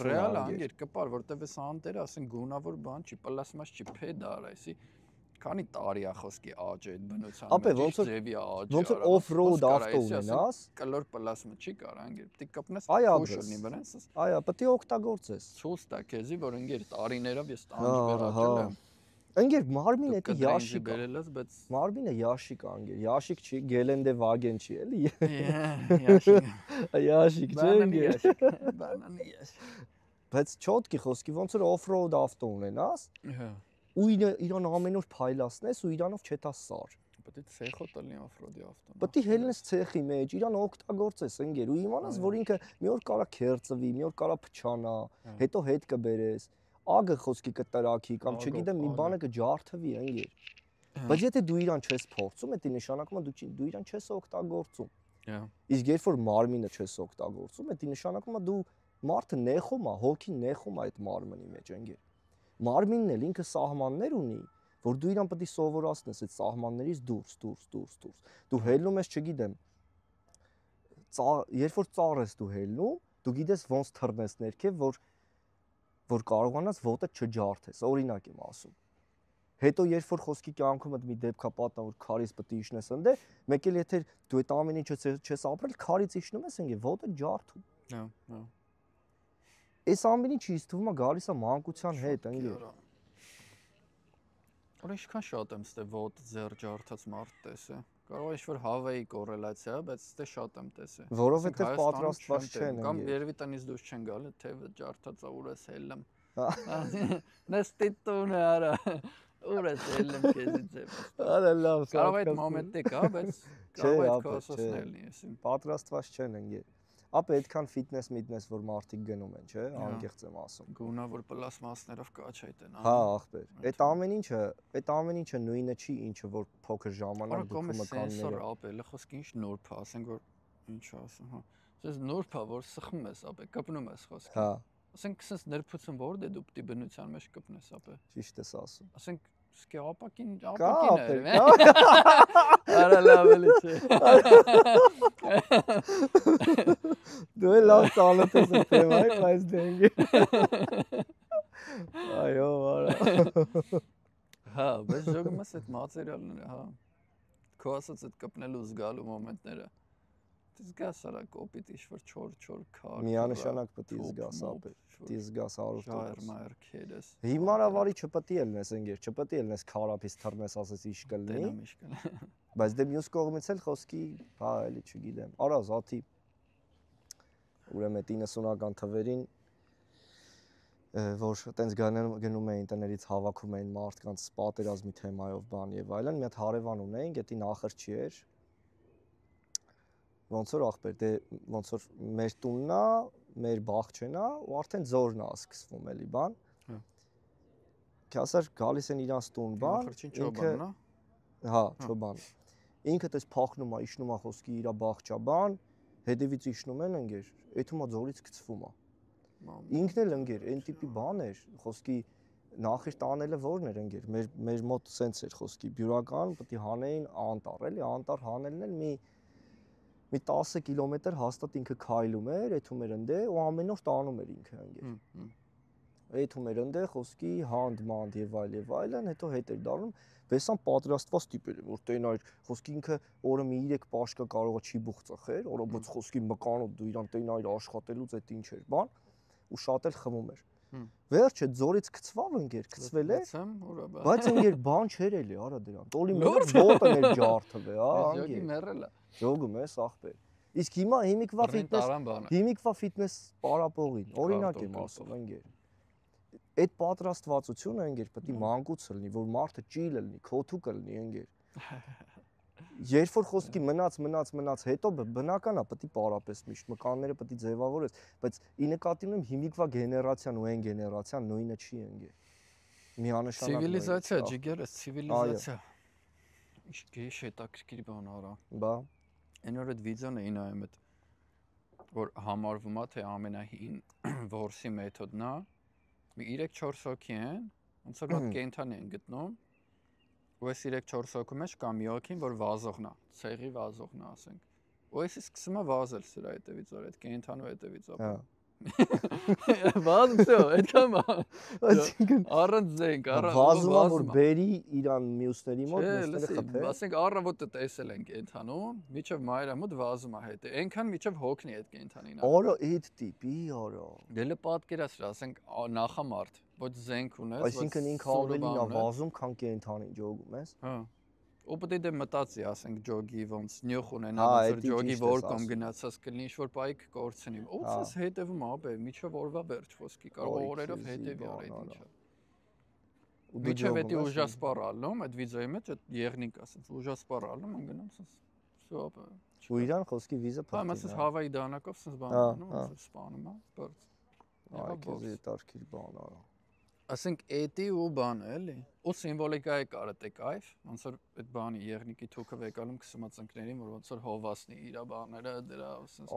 ռեալ անգեր կպար, որտեվ էս անտերը ասեն գունավոր բան չի, պլաստմաս չի, փեդար է, էսի քանի տարի է խոսքի աճ այդ բնության մեջ, ձևի աճ։ Ոնց որ off-road ավտո ունենաս, կլոր պլաստմա չի կարող անգեր, պիտի կպնես փոշորնի վրան։ Այո, պիտի օգտագործես։ Ցույց տա քեզի, որ անգեր տարիներով ես տանջ վերաճել եմ։ Անգեր մարմինը դա յաշիկ բերելս, բայց մարմինը յաշիկ անգեր, յաշիկ չի, գելենդե վագեն չի, էլի։ Յաշիկ։ Յաշիկ չէ անգեր։ Բանանի յաշիկ։ Բայց չոտքի խոսքի ոնց որ off-road ավտո ունենաս։ Ու իրան ամեն օր փայլացնես ու իրանով չետաս սար։ Պետք է ցեխոտ լինի off-road-ի ավտոն։ Պետք է հելնես ցեխի մեջ, իրան օգտագործես անգեր ու իմանաս, որ ինքը մի օր կարա քերծվի, մի օր կարա փչանա, հետո հետ կբերես։ Ագը խոսքի կտրակի կամ չգիտեմ մի բանը կջարդվի անգեր։ Բայց եթե դու իրան չես փորձում, դա նշանակում է դու իրան չես օգտագործում։ Իսկ երբ որ մարմինը չես օգտագործում, դա նշանակում է դու մարդը նեխում է, հոգին նեխում է այդ մարմնի մեջ անգեր։ Մարմինն էլ ինքը սահմաններ ունի, որ դու իրան պետք է սովորացնես այդ սահմաններից դուրս։ Դու հելնում ես, չգիտեմ, երբ որ ծառ ես դու հելնում, դու գիտես ոնց թռնես ներքև, որ կարողանաս ոտը չջարդես, օրինակ եմ ասում։ Հետո երբ որ խոսքի կյանքումդ մի դեպք կա պատմա, որ քարից պետք է իջնես ընդ, մեկ էլ եթե դու այդ ամեն ինչը չես ապրել, քարից իջնում ես ընդ ոտը ջարդում։ Այս ամեն ինչը ինձ թվում է գալիս է մանկության հետ, ընկեր։ Որ ինչքան շատ եմ ստե ոտ ձեռ ջարդած մարդ տեսը։ Կարող է ինչ-որ հավեի կորելացիա, բայց ստե շատ եմ տեսը։ Որովհետև պատրաստված չեն, ընկեր։ Կամ երևի տնից դուրս չեն գալի, թևը ջարդած է, ուր ես հելլեմ։ Նստի տունը արա։ Ուր ես հելլեմ քեզից է։ Արա լավ, կարող է այդ մոմենտը կա, բայց կարող է քոսոսն էլի, էսին։ Պատրաստված չեն, ընկեր։ Ապա այդքան ֆիթնես, որ մարդիկ գնում են, չէ՞, անկեղծ եմ ասում։ Գունավոր պլաստմասներով կաչ այդեն, հա։ Հա, ախպեր։ Այդ ամեն ինչը նույնը չի, ինչը որ փոքր ժամանակ դուք մկանները։ Ապել, խոսքի ինչ նորբ է, ասենք որ ինչ ասում, հա։ Ասես նորբ է, որ սխում ես, ապե, կպնում ես խոսքի։ Հա։ Ասենք սենց ներփուցում որ դե դու պիտի բնության մեջ կպնես, ապե։ Ճիշտ ես ասում։ Ասենք սկե ապակին է։ Արա լավ էլի չէ։ Դու էլ լավ ծանոթ ես այդ թեմային, բայց դենգի։ Այո, արա։ Հա, բայց ժողում ես այդ մատերիալները, հա։ Քո ասած այդ կպնելու զգալու մոմենտները։ Դիզգաս արա կոպիտ ինչ-որ չոր քար։ Միանշանակ պետք է զգաս, ապե։ Պետք է զգաս 100%։ Ժայռ քերես։ Հիմարավարի չպետք է ելնես ընկեր, չպետք է ելնես քարափից թռնես, ասես ինչ կլինի։ Բայց դե մյուս կողմից էլ խոսքի, հա, էլի չգիտեմ։ Արա զաթի ուրեմն 90-ական թվերին որ այտենց գնում էին տներից հավաքում էին մարդկանց պատերազմի թեմայով բան եւ այլն, մի հատ հարևան ունեին, դա նախրջի էր։ Ոնց որ ախպեր, դե ոնց որ մեր տունն է, մեր բախչենա ու արդեն ձորն է սկսվում էլի բան։ Քասար գալիս են իրանց տուն բան, ինքը հա, չոբան։ Ինքը դες փախնում է, իջնում է խոսքի իր բախչա բան, հետևից իջնում են ընկեր, այդումա ձորից գցվում է։ Ինքն էլ ընկեր, այն տիպի բան էր, խոսքի նախիշտ անելը որն էր ընկեր, մեր մոտ սենց էր խոսքի, բյուրական պետք է հանեին անտառ, էլի անտառ հանելն էլ մի 10 կիլոմետր հաստատ ինքը քայլում էր, այդում էր ընդ ու ամեն օր տանում էր ինքը ընկեր։ Այդում էր ընդ խոսքի հանդմանդ եւ այլն, հետո հետ էր դառնում, բեսան պատրաստված տիպեր են, որ տեն այր խոսքի ինքը օրը մի 3 պաշկա կարողա չի բուխ ծխեր, օրոբոց խոսքի մկանոտ դու իրան տեն այր աշխատելուց այդ ինչ էր բան, ու շատ էլ խմում էր։ Վերջը ձորից գցվավ ընկեր, գցվել է, բայց ընկեր բան չէր էլի, արա դրան։ Տոլի մեր ոտը մեր ջարդվել, հա, անգի մեռելա։ Ժողում ես ախպեր։ Իսկ հիմիկվա ֆիթնես պարապողին, օրինակ եմ ասում, ընկեր։ Այդ պատրաստվածությունը ընկեր պետք է մանկուց լինի, որ մարդը ճիլ լինի, քոթու կլինի ընկեր։ Երբ որ խոսքի մնաց, հետո բնական է պետք է պարապես միշտ, մկանները պետք է ձևավորես, բայց ի նկատի ունեմ հիմիկվա գեներացիան ու այն գեներացիան նույնը չի ընկեր։ Միանշանակ Ցիվիլիզացիա, ջիգերս ցիվիլիզացիա։ Ինչ գեշ հետաքրքիր բան արա։ Բա Այն որ այդ վիդեոն էի նայում այդ որ համարվում է թե ամենահին որսի մեթոդն է, մի 3-4 հոգի են, ոնց որ մոտ կենթանի են գտնում, ու այս 3-4 հոգու մեջ կա մի հոգին, որ վազողն է, ցեղի վազողն է, ասենք։ Ու էսի սկսում է վազել սրա հետևից, որ այդ կենթանու հետևից ապա։ Վազում всё, այդքան է։ Այսինքն առանց զենք, վազում է որ բերի իրան մյուսների մոտ, մյուսները խփե։ Ասենք առավոտը տեսել են կենթանուն, միջև մայրա մոտ վազում է հետը։ Այնքան միջև հոգնի այդ կենթանին։ Արա այդ տիպի, արա։ Դելը պատկերացրա, ասենք նախամարդ, ոչ զենք ունես, ոչ այսինքն ինքը ավելին է վազում, քան կենթանին ջոգում ես։ Հա։ Ու պետք է մտածի, ասենք ջոգի ոնց նյութ ունենա, ոնց որ ջոգի որ կողմ գնացած կլինի, ինչ-որ պայք կորցնի։ Ոնց էս հետևում է, բե, միջև օրվա վերջ խոսքի, կարող օրերով հետևի արի այդ ինչա։ Միջև էդի ուժասպար ալնում, այդ վիդեոյի մեջ այդ եղնիկ ասած ուժասպար ալնում, անգնամ ասած։ Всё, բե։ Ու իրան խոսքի վիզը փոխի։ Հա, ասած Հավայի դանակով ասած բան անում, ասած սպանում է, բարձ։ Այ քեզ տարքիր բան արա։ Ասենք էդի ու բանը էլի ու սիմվոլիկայի կարետ է կայֆ ոնց որ այդ բանի եղնիկի թուքը վեկալում կսումա ծնկներին որ ոնց որ հովասնի իր բաները դրա ասենք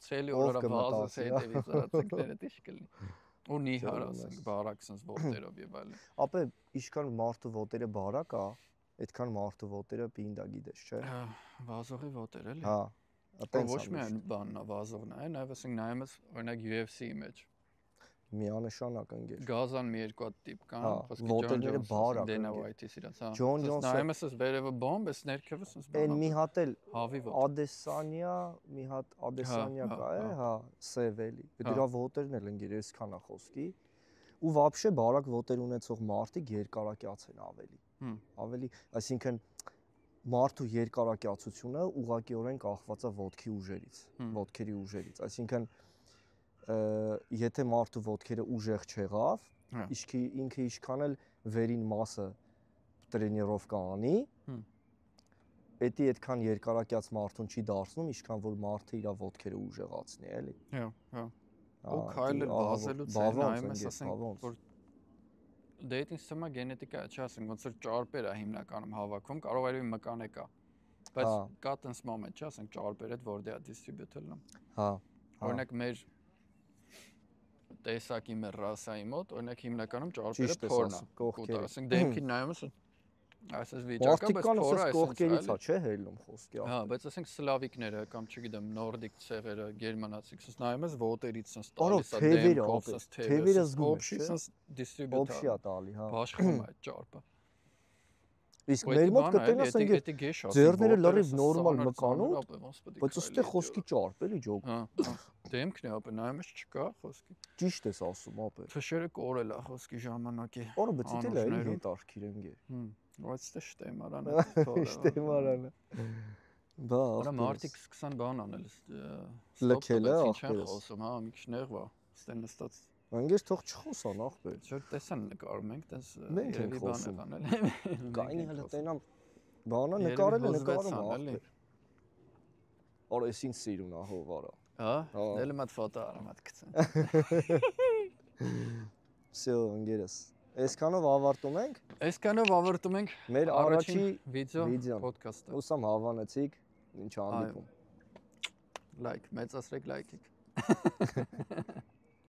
ցելի օրը վազես հետևից ծնկները դիշ կլինի ու նիհար ասենք բարակ sense ոտերով եւ այլն ապա իշքան մարդու ոտերը բարակ է այդքան մարդու ոտերը պինդա գիտես չէ վազողի ոտեր էլի հա ոչ միայն բանն է վազողն է նաեւ ասենք նայում ես օրինակ UFC-ի մեջ միանշանակ ընկեր։ Գազան մի երկու հատ տիպ կան, խոսքի ոտերները բարակ Դենա Ուայթի սիրած, հա։ Ջոն Ջոնսը նայում ես վերևը բոմբ, ես ներքևը sense բան։ Այն մի հատ էլ Հավի ոտ։ Ադեսանիա, մի հատ Ադեսանիա կա է, հա, սև էլի։ Դրա ոտերն էլ ընկեր այսքան է խոսքի։ Ու вообще բարակ ոտեր ունեցող մարդիկ երկարակյաց են ավելի։ Ավելի, այսինքն մարդու երկարակյացությունը ուղղակիորեն կախված է ոտքի ուժերից, ոտքերի ուժերից, այսինքն եթե մարդու ոտքերը ուժեղ չեղավ, ինքը ինչքան էլ վերին մասը տրենիրովկա անի, էդի այդքան երկարակյաց մարդուն չի դարձնում, ինչքան որ մարդը իր ոտքերը ուժեղացնի, էլի։ Հա, հա։ Ու քայլել վազելուց նայում ես, ասենք, որ դե ինձ թվում է գենետիկա է, չասենք, ոնց որ ճարպերը հիմնականում հավաքում, կարող է մկան է կա։ Բայց կա տենց մոմենտ, չասենք, ճարպերը որ դե դիստրիբյուտելն։ Հա։ Օրինակ մեր տեսակի մեր ռասայի մոտ, օրինակ հիմնականում ճարպերը փորն է։ Կողքերը, ասենք դեմքին նայում ես, այսպես վիճակա, բայց փորը կողքերից է, չէ՞ հելնում խոսքի։ Հա, բայց ասենք սլավիկները կամ չգիտեմ նորդիկ ցեղերը, գերմանացիք, ասես նայում ես ոտերից sense տալիս է դեմքով, թևերը զգում ես, չէ՞։ Դիստրիբյուտոր։ Օփշիա տալի, հա։ Բաշխում է այդ ճարպը։ Իսկ մեր մոտ կտենաս ընկեր ձեռները լրիվ նորմալ մկանոտ, բայց ըստեղ խոսքի ճարպ էլի ջոկ։ Հա, դեմքն է ապա նայում ես չկա խոսքի։ Ճիշտ ես ասում ապա։ Թշերը կորել է խոսքի ժամանակի։ Որը բցիտ էլ է հետարքիր ընկեր։ Բայց դե շտեմարանը։ Շտեմարանը։ Բա, արա մարտիկ սկսան բան անել։ Լքելը ախպերս։ Խոսում, հա, մի քիչ նեղվա։ Ստեն նստած Անգեր թող չխոսան ախպեր։ Չէ, տեսան նկարում ենք, տես երևի բան է անել։ Կայնի հələ տենամ բանը նկարել է նկարում ախպեր։ Արա էս ինձ սիրուն ա հովարա։ Հա, դելը մատ ֆոտո արամատ գցեն։ Всё, ընկերս։ Այսքանով ավարտում ենք։ Այսքանով ավարտում ենք մեր առաջի վիդեո ոդքասթը։ Ուսամ հավանեցիք, ինչ հանդիպում։ Լայք, մեծացրեք լայքիկ։